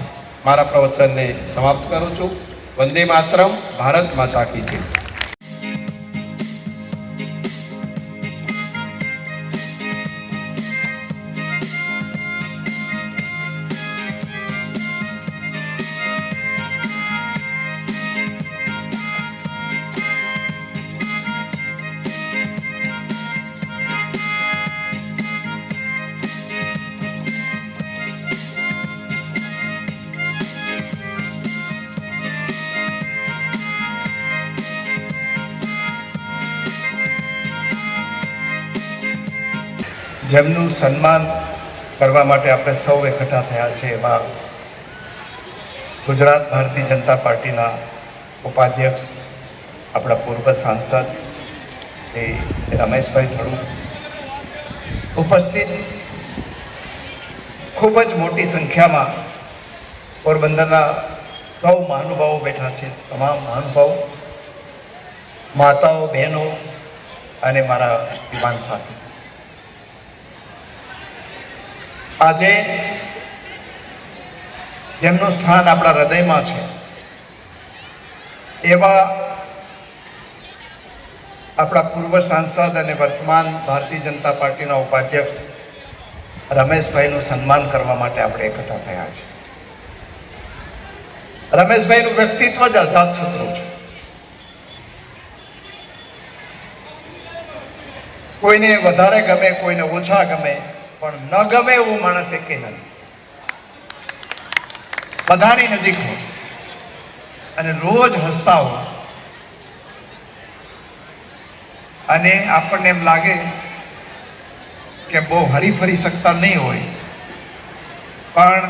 મારા પ્રવચનને સમાપ્ત કરું છું. વંદે માતરમ. ભારત માતા કી જય. જેમનું સન્માન કરવા માટે આપણે સૌ એકઠા થયા છે એમાં ગુજરાત ભારતીય જનતા પાર્ટીના ઉપાધ્યક્ષ, આપણા પૂર્વ સાંસદ એ રમેશભાઈ ધડુક ઉપસ્થિત, ખૂબ જ મોટી સંખ્યામાં પોરબંદરના સૌ મહાનુભાવો બેઠા છે. તમામ મહાનુભાવો, માતાઓ, બહેનો અને મારા યુવાન સાથી, આજે જેમનું સ્થાન આપણા હૃદયમાં છે એવા આપણા પૂર્વ સાંસદ અને વર્તમાન ભારતીય જનતા પાર્ટીના ઉપાધ્યક્ષ રમેશભાઈનું સન્માન કરવા માટે આપણે એકઠા થયા છે. રમેશભાઈનું વ્યક્તિત્વ જ અજાતશત્રુ છે. કોઈને વધારે ગમે, કોઈને ઓછા ગમે, પણ ન ગમે એવું માણસ એકે નથી. બધાની નજીક હોય અને રોજ હસતા હોય અને આપણને એમ લાગે કે બહુ હરીફરી શકતા નહીં હોય, પણ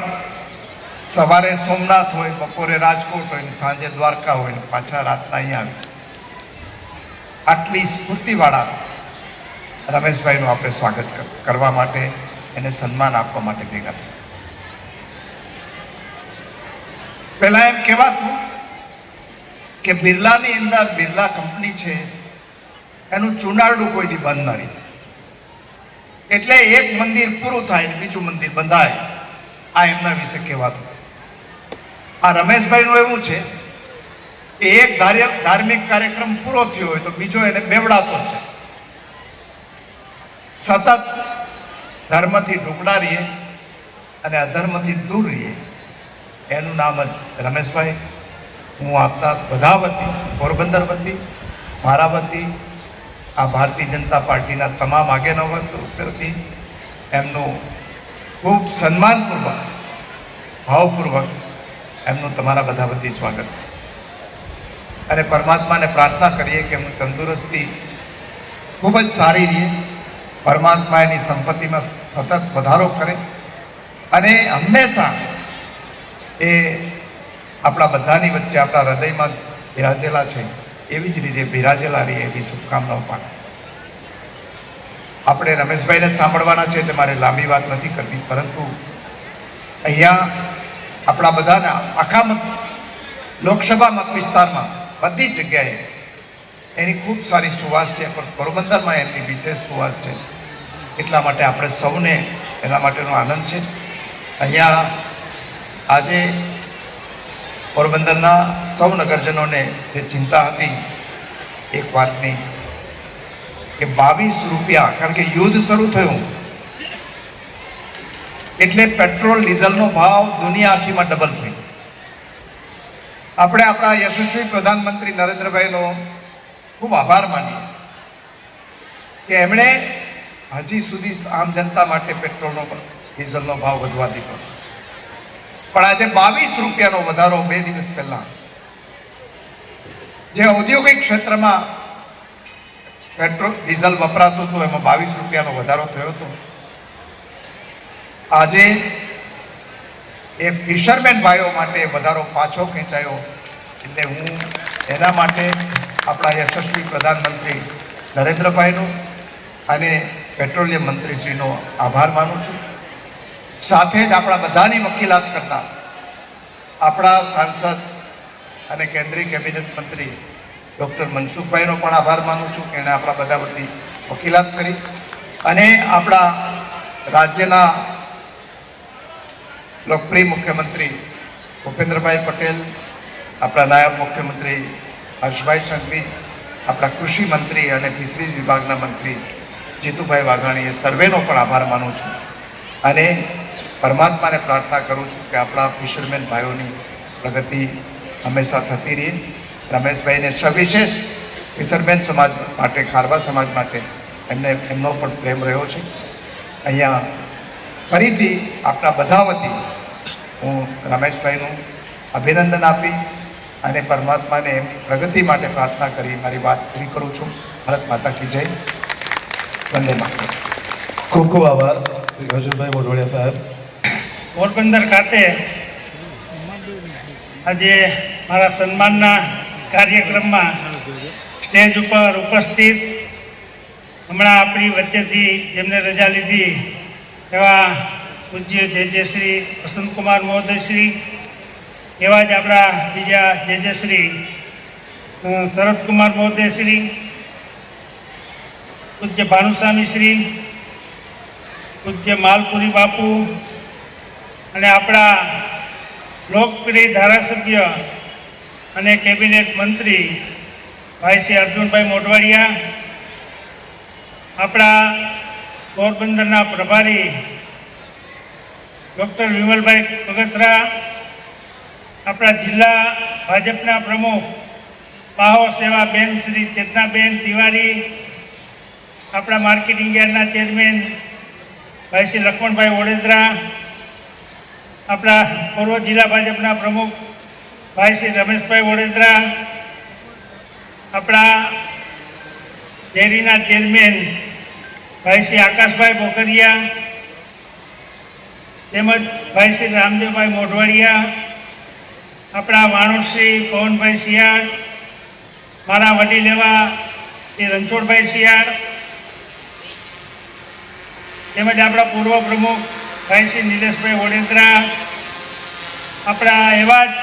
સવારે સોમનાથ હોય, બપોરે રાજકોટ હોય ને સાંજે દ્વારકા હોય ને પાછા રાતના અહીંયા આવે. આટલી સ્ફૂર્તિવાળા રમેશભાઈનું આપણે સ્વાગત કરવા માટે, એને સન્માન આપવા માટે ભેગા થયા. પહેલા એમ કહેવાતું કે બિરલાની અંદર બિરલા કંપની છે, એનું ચુનાળું કોઈ દી બંધ ન રહે. એટલે એક મંદિર પૂરું થાય ને બીજું મંદિર બંધાય, આ એમના વિશે કહેવાતું. આ રમેશભાઈનું એવું છે કે એક ધાર્મિક કાર્યક્રમ પૂરો થયો હોય તો બીજો એને બેવડાતો જ છે. સતત ધર્મથી ઢોકળા રહીએ અને અધર્મથી દૂર રહીએ, એનું નામ જ રમેશભાઈ. હું આપતા બધા વતી, પોરબંદર વતી, મારા વતી, આ ભારતીય જનતા પાર્ટીના તમામ આગેવાનો વતી એમનું ખૂબ સન્માનપૂર્વક, ભાવપૂર્વક એમનું તમારા બધા વતી સ્વાગત. અને પરમાત્માને પ્રાર્થના કરીએ કે એમની તંદુરસ્તી ખૂબ જ સારી રહે, પરમાત્મા એની સંપત્તિમાં સતત વધારો કરે અને હંમેશા એ આપણા બધાની વચ્ચે, આપણા હૃદયમાં બિરાજેલા છે એવી જ રીતે બિરાજેલા રહે એવી શુભકામનાઓ પણ. આપણે રમેશભાઈને જ સાંભળવાના છે એટલે મારે લાંબી વાત નથી કરવી, પરંતુ અહીંયા આપણા બધાના આખા લોકસભા મત વિસ્તારમાં બધી જ જગ્યાએ એની ખૂબ સારી સુવાસ છે, પણ પોરબંદરમાં એમની વિશેષ સુવાસ છે. એટલા માટે આપણે સૌને એના માટેનો આનંદ છે. અહીંયા આજે પોરબંદરના સૌ નગરજનોને જે ચિંતા હતી એક વાતની કે 22 રૂપિયા, કારણ કે યુદ્ધ શરૂ થયું એટલે પેટ્રોલ ડીઝલનો ભાવ દુનિયા આખીમાં ડબલ થયો. આપણે આપણા યશસ્વી પ્રધાનમંત્રી નરેન્દ્રભાઈનો ખૂબ આભાર માનીએ કે એમણે હજી સુધી આમ જનતા માટે પેટ્રોલનો ડીઝલનો ભાવ વધવા દીધો. પણ આજે 22 રૂપિયાનો વધારો 2 દિવસ પહેલા જે ઔદ્યોગિક ક્ષેત્રમાં પેટ્રોલ ડીઝલ વપરાતું હતું એમાં 22 રૂપિયાનો વધારો થયો હતો. આજે એ ફિશરમેન ભાઈઓ માટે વધારો પાછો ખેંચાયો. એટલે હું એના માટે આપણા યશસ્વી પ્રધાનમંત્રી નરેન્દ્રભાઈનો અને પેટ્રોલિયમ મંત્રીશ્રીનો આભાર માનું છું. સાથે જ આપણા બધાની વકીલાત કરનાર આપણા સાંસદ અને કેન્દ્રીય કેબિનેટ મંત્રી ડૉક્ટર મનસુખભાઈનો પણ આભાર માનું છું કે એણે આપણા બધા વતી વકીલાત કરી. અને આપણા રાજ્યના લોકપ્રિય મુખ્યમંત્રી ભૂપેન્દ્રભાઈ પટેલ, આપણા નાયબ મુખ્યમંત્રી હર્ષભાઈ સંઘવી, આપણા કૃષિ મંત્રી અને ફિશરીઝ વિભાગના મંત્રી જીતુભાઈ વાઘાણી, એ સર્વેનો પણ આભાર માનું છું. અને પરમાત્માને પ્રાર્થના કરું છું કે આપણા ફિશરમેન ભાઈઓની પ્રગતિ હંમેશા થતી રહે. રમેશભાઈને સવિશેષ ફિશરમેન સમાજ માટે, ખારવા સમાજ માટે એમનો પણ પ્રેમ રહ્યો છે. અહીંયા ફરીથી આપણા બધા વતી હું રમેશભાઈનું અભિનંદન આપી અને પરમાત્માને એમની પ્રગતિ માટે પ્રાર્થના કરી મારી વાત પૂરી કરું છું. ભારત માતા કી જય. વંદે માતરમ. ખૂબ ખૂબ આભાર શ્રી અર્જુનભાઈ મોઢવાડિયા સાહેબ. પોરબંદર ખાતે આજે મારા સન્માનના કાર્યક્રમમાં સ્ટેજ ઉપર ઉપસ્થિત હમણાં આપણી વચ્ચેથી જેમને રજા લીધી એવા પૂજ્ય જે શ્રી વસંતકુમાર મહોદયશ્રી, એવા જ આપણા બીજા જે શ્રી શરદકુમાર મહોદયશ્રી, પૂજ્ય ભાનુસ્વામી શ્રી, પૂજ્ય માલપુરી બાપુ અને આપણા લોકપ્રિય ધારાસભ્ય અને કેબિનેટ મંત્રી ભાઈ શ્રી અર્જુનભાઈ મોઢવાડિયા, આપણા પોરબંદરના પ્રભારી ડૉક્ટર વિમલભાઈ પગથરા, આપણા જિલ્લા ભાજપના પ્રમુખ પાહો સેવાબેન શ્રી ચેતનાબેન તિવારી, આપણા માર્કેટિંગ યાર્ડના ચેરમેન ભાઈ શ્રી લક્ષ્મણભાઈ ઓડેદરા, આપણા પૂર્વ જિલ્લા ભાજપના પ્રમુખ ભાઈ શ્રી રમેશભાઈ ઓડેદરા, આપણા ડેરીના ચેરમેન ભાઈ શ્રી આકાશભાઈ બોકરિયા, તેમજ ભાઈ શ્રી રામદેવભાઈ મોઢવાડિયા, આપણા વાણોશ્રી પવનભાઈ શિયાળ, મારા વડીલ એવા શ્રી રણછોડભાઈ શિયાળ, તેમજ આપણા પૂર્વ પ્રમુખ ભાઈ શ્રી નિલેશભાઈ ઓડેદરા, આપણા એવા જ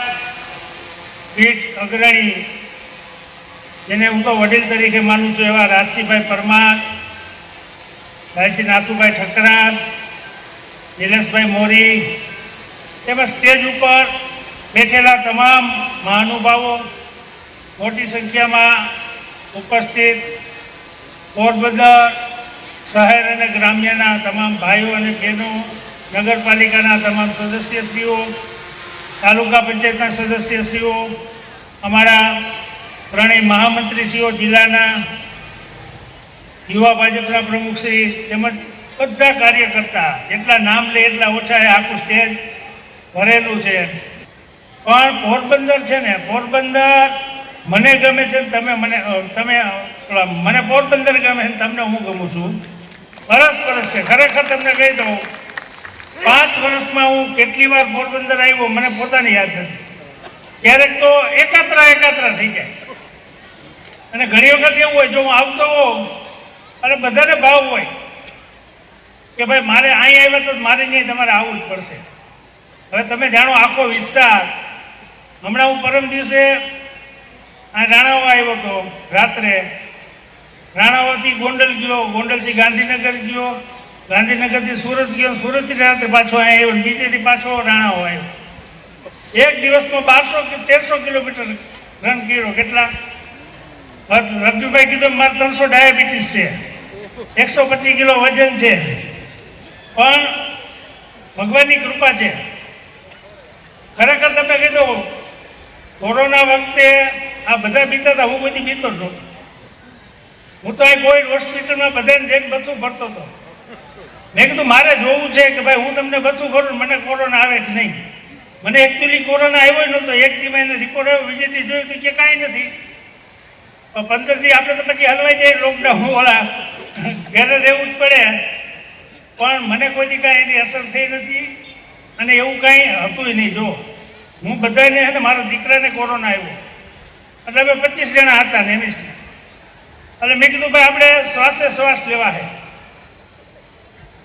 પીઠ અગ્રણી જેને હું તો વડીલ તરીકે માનું છું એવા રાજસિંહભાઈ પરમાર, ભાઈ શ્રી નાથુભાઈ ઠકરાર, નિલેશભાઈ મોરી, તેમજ સ્ટેજ ઉપર બેઠેલા તમામ મહાનુભાવો, મોટી સંખ્યામાં ઉપસ્થિત પોરબંદર શહેર અને ગ્રામ્યના તમામ ભાઈઓ અને બહેનો, નગરપાલિકાના તમામ સદસ્યશ્રીઓ, તાલુકા પંચાયતના સદસ્યશ્રીઓ, અમારા ત્રણેય મહામંત્રીશ્રીઓ, જિલ્લાના યુવા ભાજપના પ્રમુખશ્રી, તેમજ બધા કાર્યકર્તા, જેટલા નામ લે એટલા ઓછા, આખું સ્ટેજ ભરેલું છે. પણ પોરબંદર છે ને, પોરબંદર મને ગમે છે, મને પોરબંદર ગમે છે, તમને હું ગમું છું. સરસ છે. ખરેખર તમને કહી દઉં, 5 વર્ષમાં હું કેટલી વાર પોરબંદર આવ્યો મને પોતાને યાદ નથી. ક્યારેક તો એકાત્રા થઈ જાય. અને ઘણી વખત એવું હોય, જો હું આવતો હોઉં અને બધાને ભાવ હોય કે ભાઈ મારે અહીં આવ્યા તો મારે નહીં, તમારે આવવું જ પડશે. હવે તમે જાણો આખો વિસ્તાર, હમણાં હું પરમ દિવસે આ રાણાવા આવ્યો હતો રાત્રે, રાણાવાથી ગોંડલ ગયો, ગોંડલથી ગાંધીનગર ગયો, ગાંધીનગરથી સુરત ગયો, સુરતથી રાત્રે પાછો અહીંયા આવ્યો, બીજેથી પાછો રાણાવો આવ્યો. એક દિવસમાં 1200 કે 1300 કિલોમીટર રન કર્યો. કેટલા? રજુભાઈ કીધું મારે 300 ડાયાબિટીસ છે, 125 કિલો વજન છે, પણ ભગવાનની કૃપા છે. ખરેખર તમને કહી દઉં, કોરોના વખતે આ બધા બીતા હતા, હું બધી બીતો જ નહોતો. હું તો અહીં કોવિડ હોસ્પિટલમાં બધાને જઈને બચવું ભરતો હતો. મેં કીધું મારે જોવું છે કે ભાઈ હું તમને બચવું ભરું, મને કોરોના આવે કે નહીં. મને એકચ્યુઅલી કોરોના આવ્યો નહોતો. એક દી મેં રિપોર્ટ આવ્યો, બીજે દી જોયું તો કે કાંઈ નથી. 15 દી આપણે તો પછી હલવાઈ જાય, લોકડાઉન વાળા ઘરે રહેવું જ પડે. પણ મને કોઈ દી કાંઈ એની અસર થઈ નથી અને એવું કાંઈ હતું નહીં. જો હું બધાને છે ને, મારા દીકરાને કોરોના આવ્યો એટલે અમે 25 જણા હતા ને એમિસને. એટલે મેં કીધું ભાઈ આપણે શ્વાસે શ્વાસ લેવા છે,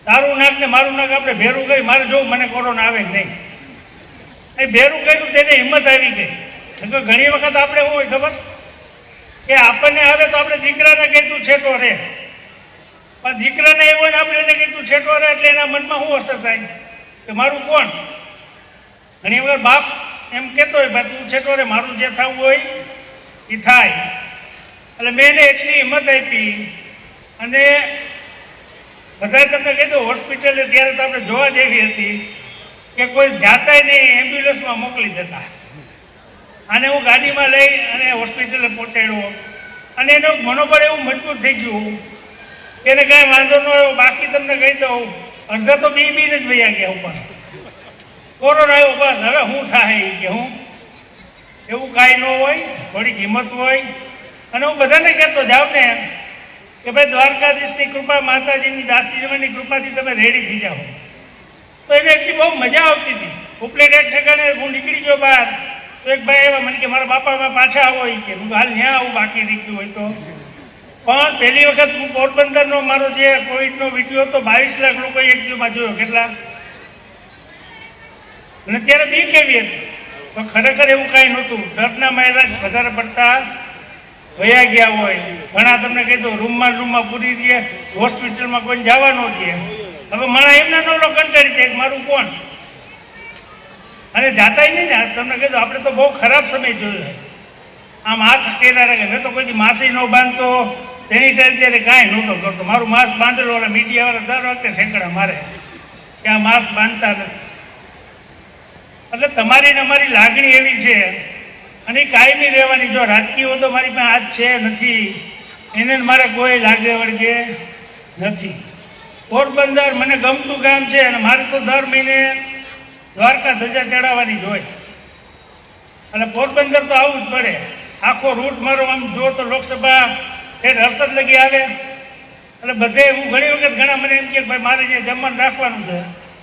તારું નાક ને મારું નાક આપણે ભેરું કરી મારે જોવું મને કોરોના આવે કે નહીં. એ ભેરું કર્યું તેને હિંમત આવી ગઈ. ઘણી વખત આપણે શું હોય ખબર કે આપણને આવે તો આપણે દીકરાને કહી તું છેટો રહે, પણ દીકરાને એવું હોય ને આપણે એને કહી તું છેટો રહે એટલે એના મનમાં શું અસર થાય કે મારું કોણ. ઘણી વખત બાપ એમ કહેતો હોય ભાઈ તું છેટો રહે, મારું જે થવું હોય એ થાય. એટલે મેં એને એટલી હિંમત આપી અને બધાએ તમને કહી દઉં હોસ્પિટલે ત્યારે તો આપણે જોવા જેવી હતી કે કોઈ જાતાય નહીં, એમ્બ્યુલન્સમાં મોકલી દેતા. અને હું ગાડીમાં લઈ અને હોસ્પિટલે પહોંચાડ્યો અને એનું મનોબળ એવું મજબૂત થઈ ગયું કે એને કાંઈ વાંધો ન આવ્યો. બાકી તમને કહી દઉં અડધા તો બીને જ વયા ગયા ઉપર. કોરોના આવ્યો બસ હવે શું થાય કે હું એવું કાંઈ ન હોય, થોડીક હિંમત હોય. અને હું બધાને કહેતો જાઉં ને કે ભાઈ દ્વારકાધીશની કૃપા, માતાજીની દાસીજીની કૃપાથી તમે રેડી થઈ જાઓ. તો એને એટલી બહુ મજા આવતી હતી. ઉપલેટ એક ઠેકાણે હું નીકળી ગયો બહાર તો એક ભાઈ એવા મને કે મારા બાપામાં પાછા આવો કે હું હાલ ત્યાં આવું બાકી રહી ગયું હોય તો. પણ પહેલી વખત હું પોરબંદરનો મારો જે કોવિડનો વિડીયો હતો 22 લાખ લોકો એક દિવસમાં જોયો. કેટલા? અને ત્યારે બી કેવી હતી તો ખરેખર એવું કાંઈ નહોતું. ડરના માર્યા જ વધારે પડતા વયા ગયા હોય. ઘણા તમને કહી દો રૂમમાં પૂરી દે, હોસ્પિટલમાં કોઈને જવા ન દે. હવે મારા એમના નોલો કંટાળી જાય મારું કોણ, અને જાતાય નહીં ને. તમને કહી દો આપણે તો બહુ ખરાબ સમય જોયો. આમ હાથ કર્યા રાખે. મેં તો કોઈ માસી ન બાંધતો, સેનિટાઈઝર ત્યારે કાંઈ નહોતો કરતો. મારું માસ્ક બાંધેલું, એટલે મીડિયાવાળા દર વખતે ઠેકડા મારે કે આ માસ્ક બાંધતા નથી. એટલે તમારી ને અમારી લાગણી એવી છે અને કાયમી રહેવાની. જો રાજકીય હોદ્દો મારી પાસે આજ છે નથી, એને મારે કોઈ લાગે વળગે નથી. પોરબંદર મને ગમતું ગામ છે અને મારે તો દર મહિને દ્વારકા ધજા ચડાવવાની જ હોય. અને પોરબંદર તો આવવું જ પડે. આખો રૂટ મારો આમ જો તો લોકસભા એ હર્ષદ લગી આવે. એટલે બધે હું ઘણી વખત ઘણા મને એમ કે ભાઈ મારે ત્યાં જમવાનું રાખવાનું છે.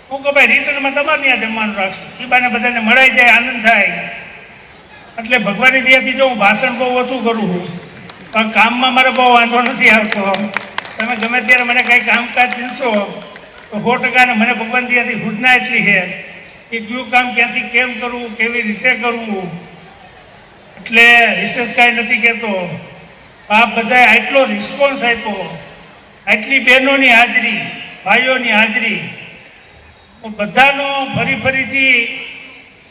હું કહું ભાઈ રિટર્નમાં તમારે ત્યાં જમવાનું રાખશું, એ બાને બધાને મળાઈ જાય, આનંદ થાય. એટલે ભગવાનની દયાથી જો હું ભાષણ બહુ ઓછું કરું છું, પણ કામમાં મારે બહુ વાંધો નથી આવતો. તમે ગમે ત્યારે મને કાંઈ કામકાજ જીનશો તો 100% મને ભગવાન દયાથી હુજના એટલી છે કે કયું કામ ક્યાંથી કેમ કરવું, કેવી રીતે કરવું. એટલે વિશેષ કાંઈ નથી કહેતો. આપ બધાએ આટલો રિસ્પોન્સ આપ્યો, આટલી બહેનોની હાજરી, ભાઈઓની હાજરી, હું બધાનો ફરીથી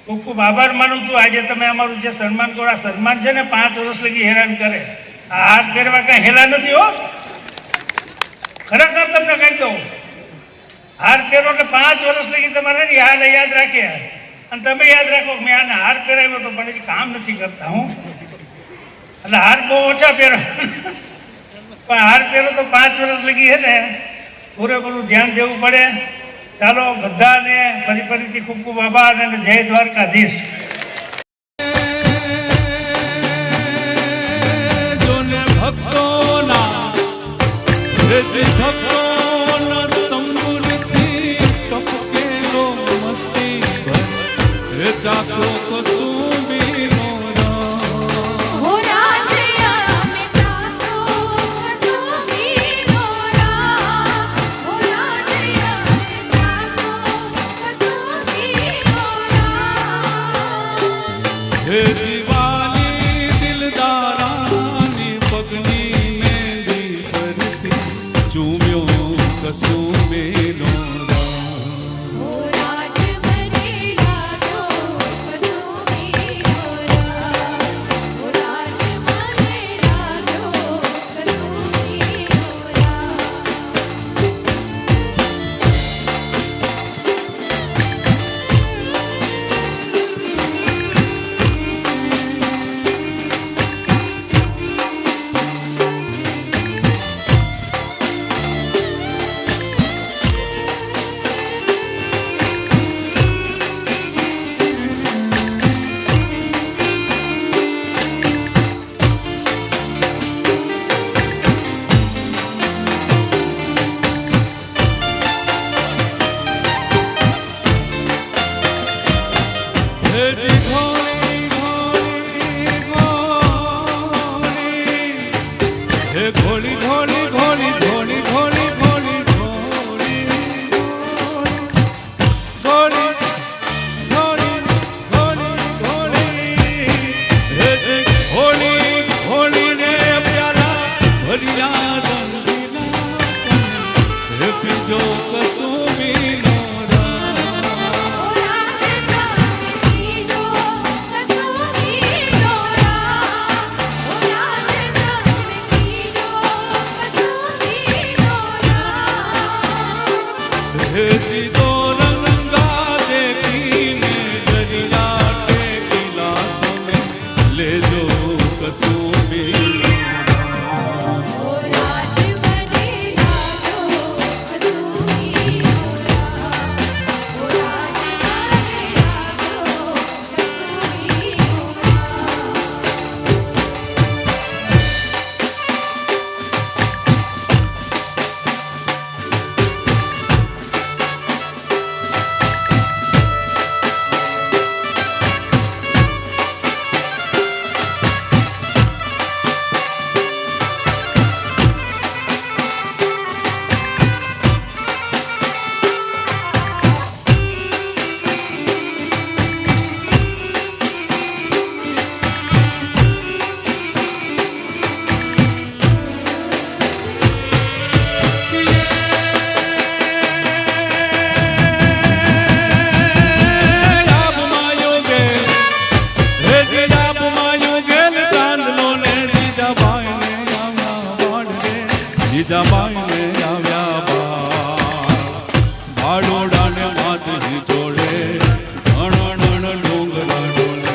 ખૂબ ખૂબ આભાર માનું છું. આજે તમે અમારું જે સન્માન કરો, આ સન્માન છે ને 5 વર્ષ લગી હેરાન કરે. આ હાથ પહેરવા કાંઈ હેલા નથી હો. ખરેખર તમને કહી દઉં, હાર પહેરો એટલે 5 વર્ષ લગી તમારે ને હાલ યાદ રાખે. અને તમે યાદ રાખો મેં આને હાર પહેરાવ્યો તો પણ હજી કામ નથી કરતા હું. એટલે હાર બહુ ઓછા પહેરો, પણ હાર પહેરો તો 5 વર્ષ લગી છે ને પૂરેપૂરું ધ્યાન દેવું પડે. ચાલો બધાને ફરીથી ખૂબ ખૂબ આભાર અને જય દ્વારકાધીશ. હે ઘોડી ઘોડી ઘોડી ઘોડી ઘોડી ઘોડી ઘોડી ઘોડી ઘોડી ઘોડી ઘોડી હે ઘોડી ઘોડી ને પ્યાલા ભરિયા રંગીલા હે પીજો કસુમી જીજાબાઈને આવ્યા ભાડોડાને માથે જોડે અણણ ડુંગરા ડોલે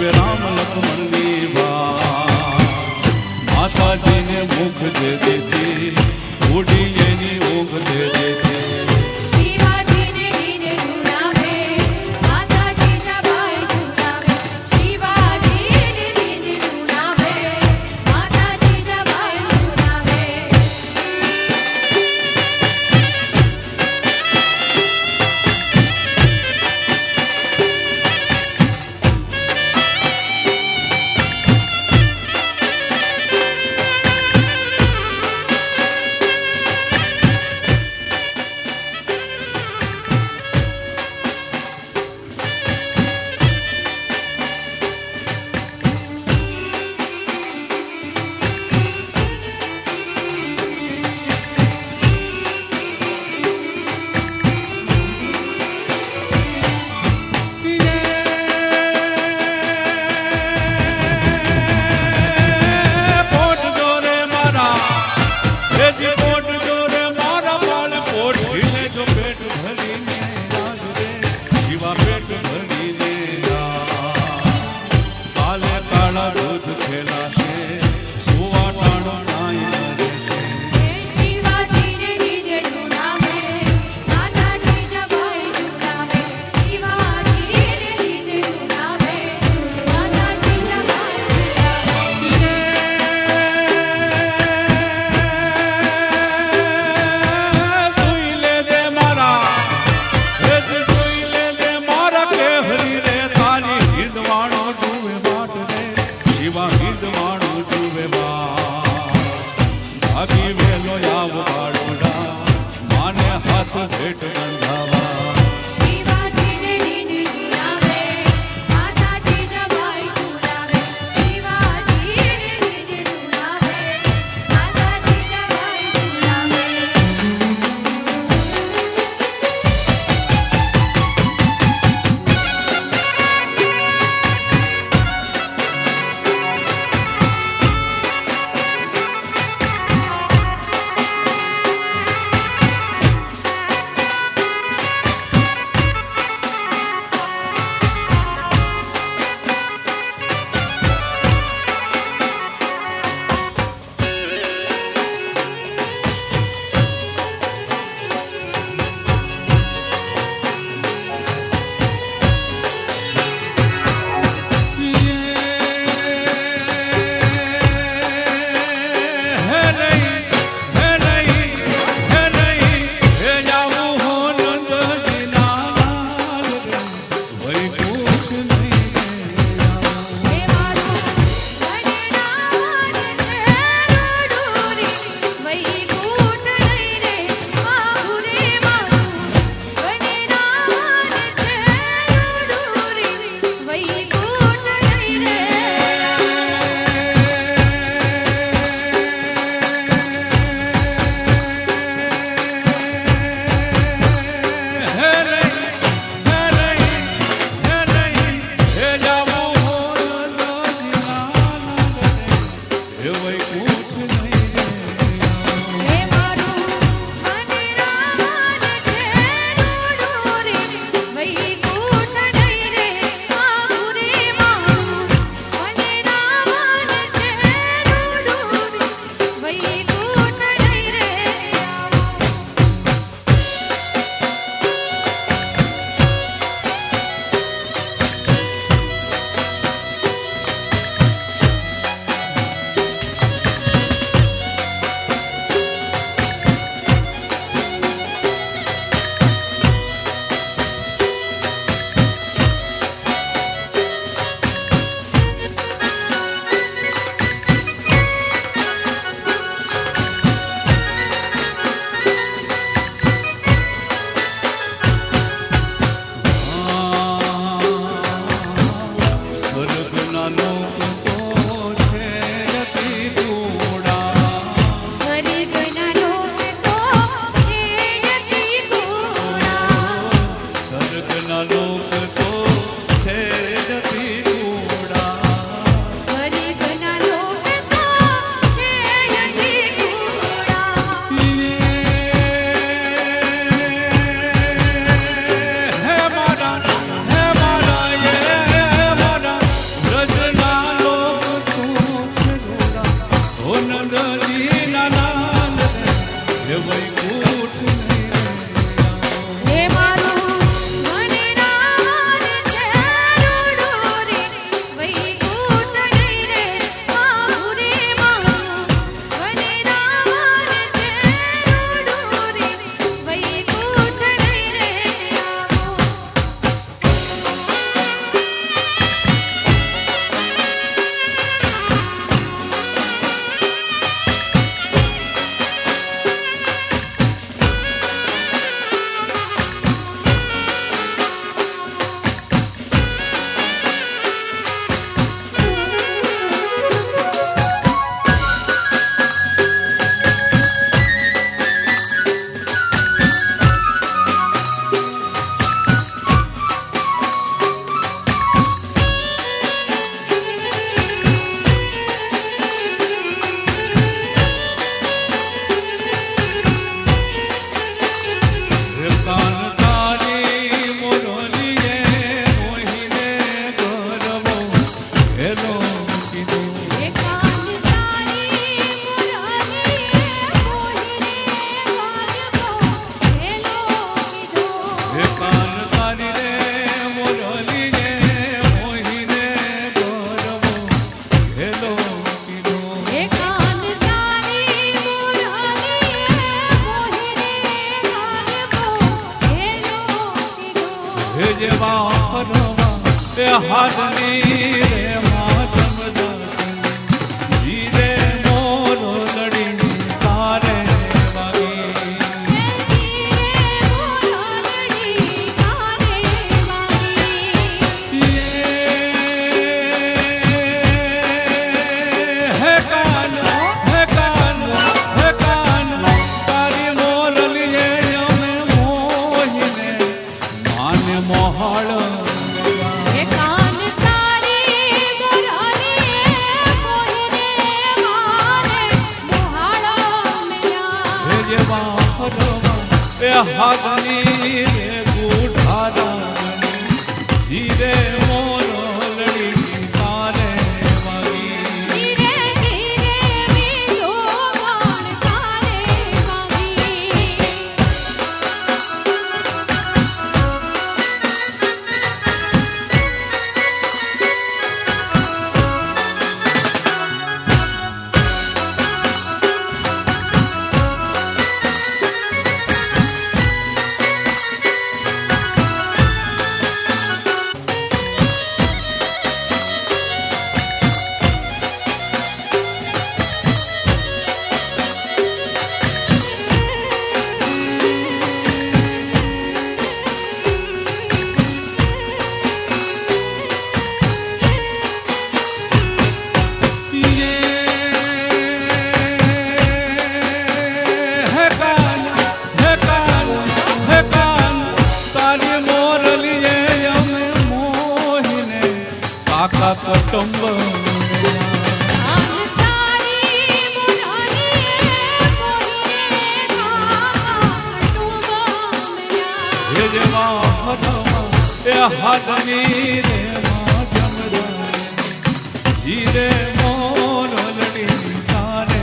રામ લક્ષ્મણની વાત માતાજીને મુખ દે દેતી ઉડી એની ઊંઘ દે દેતી જેવા ફરવા એ હાથની રે માધમ ધીરે મોરો લડી તારે હાથની રે ગુઢારા ધીરે મોરો લડી તારે વાગી કુટુંબ હાથની રે માધમ ધીરે મોરો લડી તારે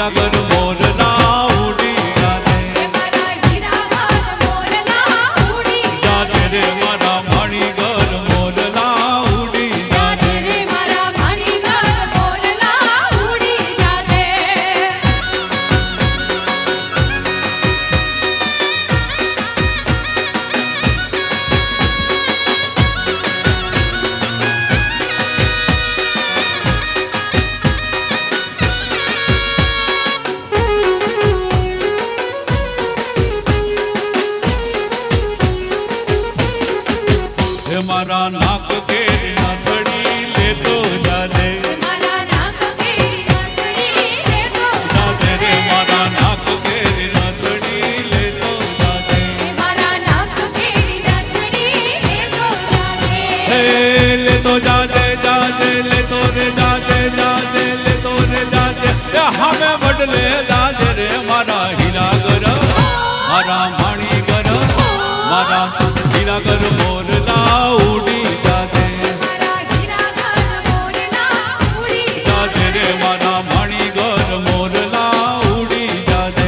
હીરાગર મોરલા ઉડી જાને જાને રે મારા મણિગર મોરલા ઉડી જાને હે મારા નાક કેરી નાથડી લેતો જાને જાને રે મારા નાક કેરી નાથડી લેતો જાને હે લેતો જાજે જાજે લેતો રે જાજે જાજે લેતો રે જાજે એ હમે બદલે જાજે રે મારા હીરાગર મારા મણિગર મારા હીરાગર મોરલા ઉડી જાજે જાજે રે મારા મણિગર મોરલા ઉડી જાજે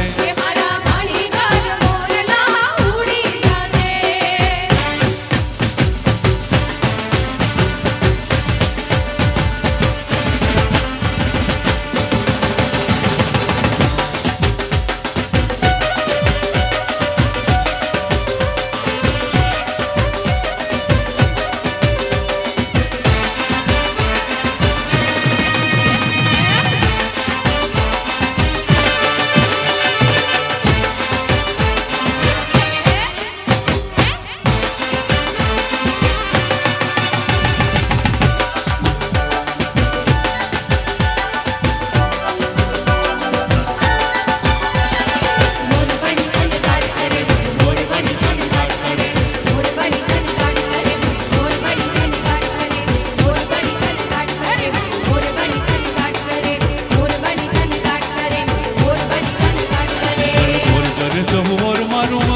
મોર જર જમોર મારું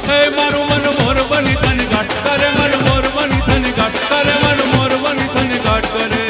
હે મારું મન મોર બની તને ગાટ કરે મન મોર બની તને ગાટ કરે મન મોર બની તને ગાટ કરે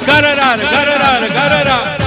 ગરરાર ગરરાર ગરરાર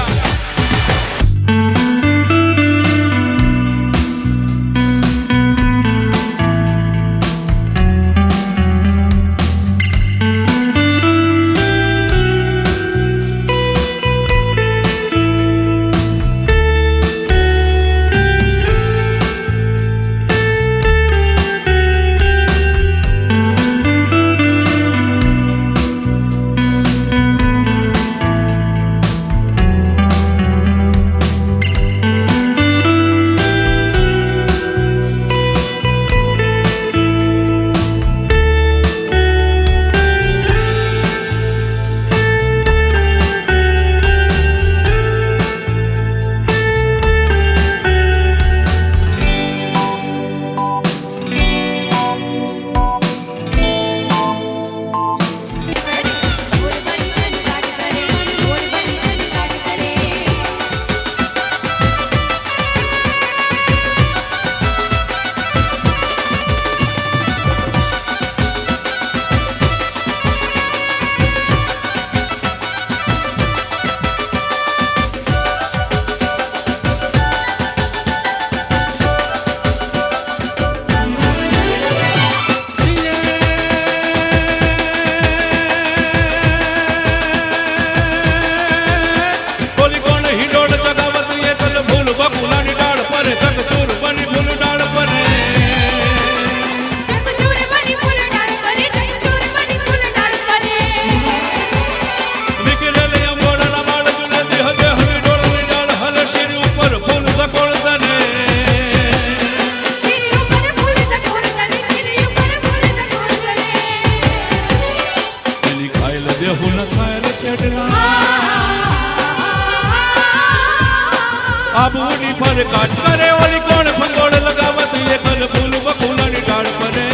આબુની પર કાટ કરે ઓલી કોણ ફંગોળ લગાવત એ કલ ફૂલ બકુલાની ડાળ પરે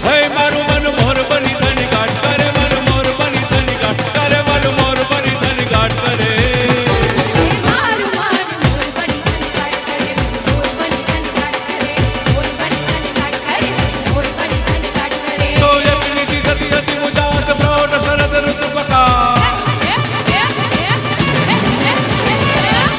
હે મારું મન મોર બની તની કાટ કરે મન મોર બની તની કાટ કરે મન મોર બની તની કાટ કરે મારું માન મોર બની તને કાટ કરે મોર બની તને કાટ કરે મોર બની તને કાટ કરે મોર બની તને કાટ કરે તો એકની કી ગતિ હતી મુજાસ પ્રોટ શરદ ઋતુ પકા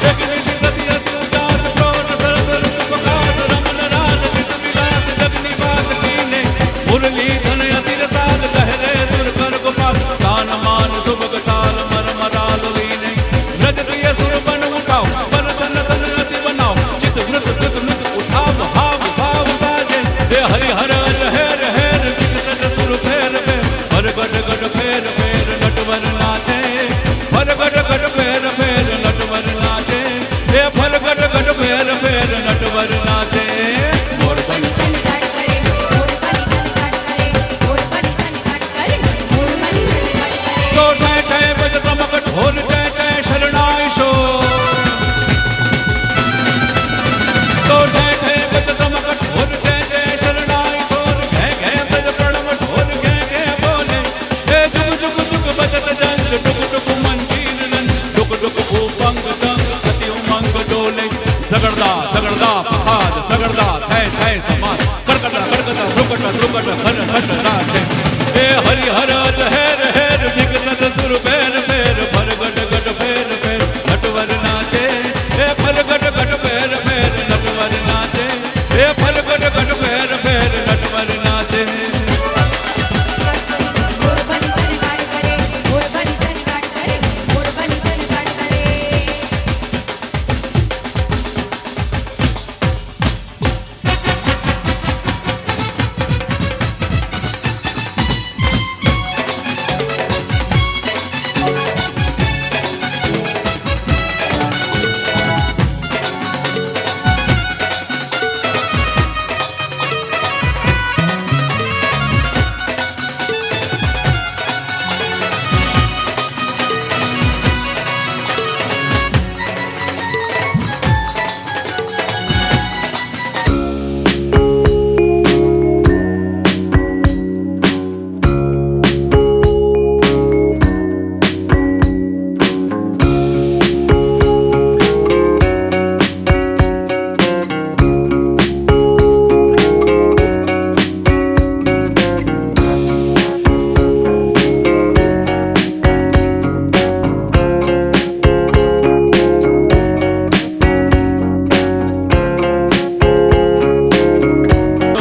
એકની કી ગતિ હતી મુજાસ પ્રોટ શરદ ઋતુ પકા રમન રાજ ચિત વિલાસ જગની બાત કીને મુરલી ધન અતિર સાદ કહરે સુર કર ગોપાલ તાન માન સુભગ તાલ મર મરાલ લીને રજ પ્રિય સુર બન ઉઠાઓ બન તન તન અતિ બનાઓ ચિત વૃત વૃત મૃત ઉઠાવ ભાવ ભાવ સાજે હે હરિ હર રહે રહે વિકટ સુર ફેર ફેર હર ગઢ ગઢ ફેર ફેર નટવર નાચે હર ગઢ ગઢ ફેર ફેર નટવર નાચે હે ફર ગઢ ગઢ ફેર ફેર નટવર નાચે મોર બની તને કાટ કરે મોર બની તને કાટ કરે મોર બની તને કાટ કરે મોર બની તને કાટ કરે તો ઠે ઠે બજ તમક ઢોલ ઠે ઠે શરણાઈ શો તો ઠે ઠે બજ તમક ઢોલ ઠે ઠે શરણાઈ શો ઘે ઘે બજ પ્રણવ ઢોલ ઘે ઘે બોલે હે જુગ જુગ જુગ બજત જંગ ટુક ટુક મંજીર નન ટુક ટુક ભૂપંગ દંગ અતિ ઉમંગ ડોલે ઝગડદા ઝગડદા પખાદ ઝગડદા થે થે સમાન કરકટ કરકટ ધ્રુકટ ધ્રુકટ હર હર રાજે હે હરિ હર લહેર હેર વિઘ્નત સુર ફેર ફેર ફર ગઢ ગઢ ફેર ફેર નટવર નાચે હે ફર ગઢ ગઢ ફેર ફેર નટવર નાચે હે ફર ગઢ ગઢ ફેર ફેર નટવર નાચે મોર બની તને કાટ કરે મોર બની તને કાટ કરે મોર બની તને કાટ કરે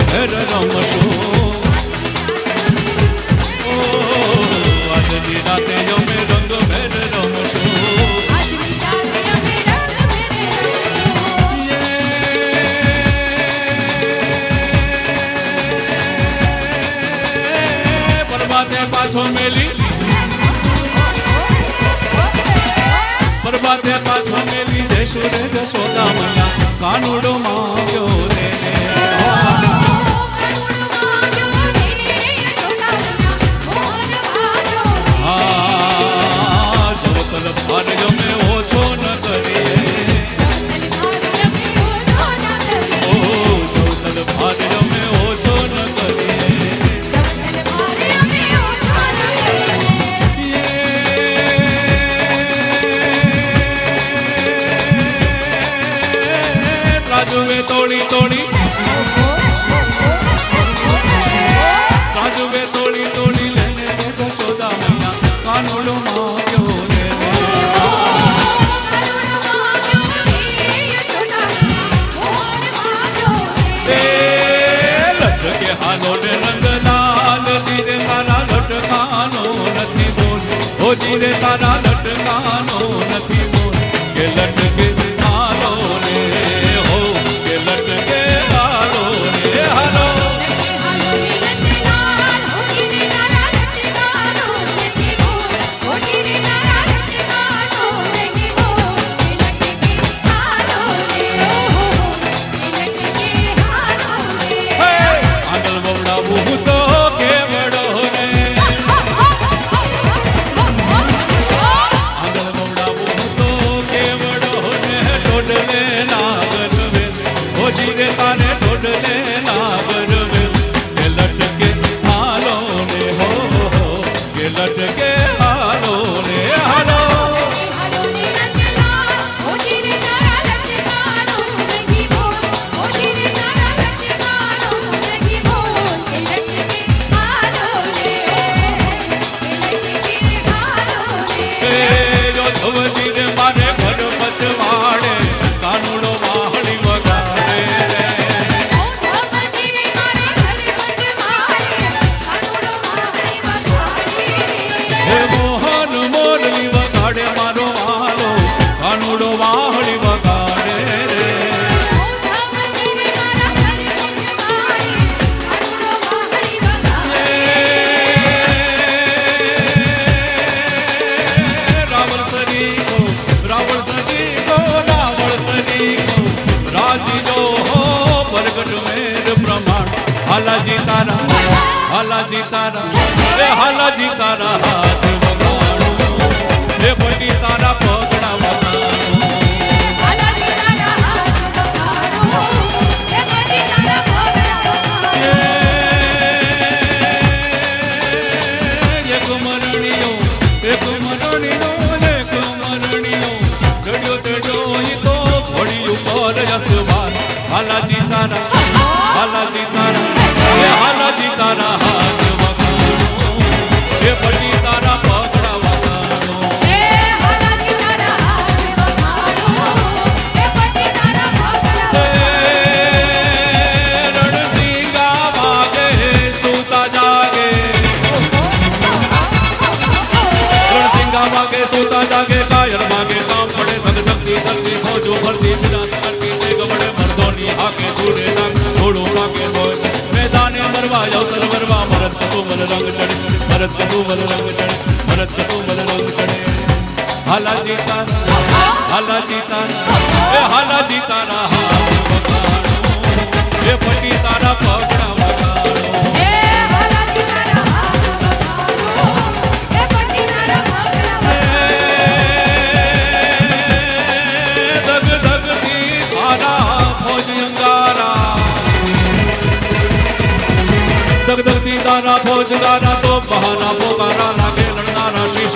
ફેર રમશો ઓ આજની રાતે અમે રંગ ફેર રમશો આજની રાતે અમે રંગ પરબાતે પાછો મેલી પરબાતે પાછો મેલી દેશો રે જશોદા મૈયા કાનુડો માંગ્યો રે હા જવતલ ભાર જમે ઓછો ન કરીએ ઓ જવતલ ભાર જમે ઓછો ન કરીએ રાજુએ તોડી તોડી રાજુએ તોડી તોડી લઈને જશોદા મૈયા કાનુડો માંગ્યો રે એ લટકે હાલો રે રંગ લાલ ધીરે તારા લટકાનો નથી બોલ ઓ ધીરે તારા લટકાનો નથી બોલ કે લટકે હાલો રે હો કે લટકે હાલો રે હાલો આગળ વવડાવું તો કેવડો રે આગળ વવડાવું હાલાજી તારા હાલાજી તારા એ હાલાજી તારા હાથ વગાડો એ પટી તારા પગડા વગાડો હાલાજી તારા હાથ વગાડો એ પટી તારા પગડા વગાડો એક મરણીઓ જડ્યો તેડ્યો ઈ તો ઘોડી ઉપર યશવાન હાલાજી તારા હાલાજી તારા એ હાલાજી તારા હાથ વગાડો એ પટી તારા પગડા વગાડો એ હાલાજી તારા હાથ વગાડો એ પટી તારા પગડા વગાડો રણસિંગા વાગે સુતા જાગે રણસિંગા વાગે સુતા જાગે કાયર વાગે કામ પડે ધગ ધગતી ધગતી ફોજો ભરતી વિરાટ કરતી તે ગમડે મર્દોની હાકે છોડે નાક થોડું વાગે હોય મેદાને મરવા અવસર મરવા મરદ કુમલ રંગ ચડે મરદ કુમલ રંગ ચડે મરદ કુમલ રંગ ચડે હાલાજી તારા હાલાજી તારા એ હાલાજી તારા હાથ વગાડો એ પટી તારા પગડા વગાડો એ હાલાજી તારા હાથ વગાડો એ પટી તારા પગડા વગાડો ધગ ધગતી તારા ફોજ અંગારા ધગ ધગતી તારા ફોજ ગારા તો બહાના પોકારા લાગે લડનારા શીશ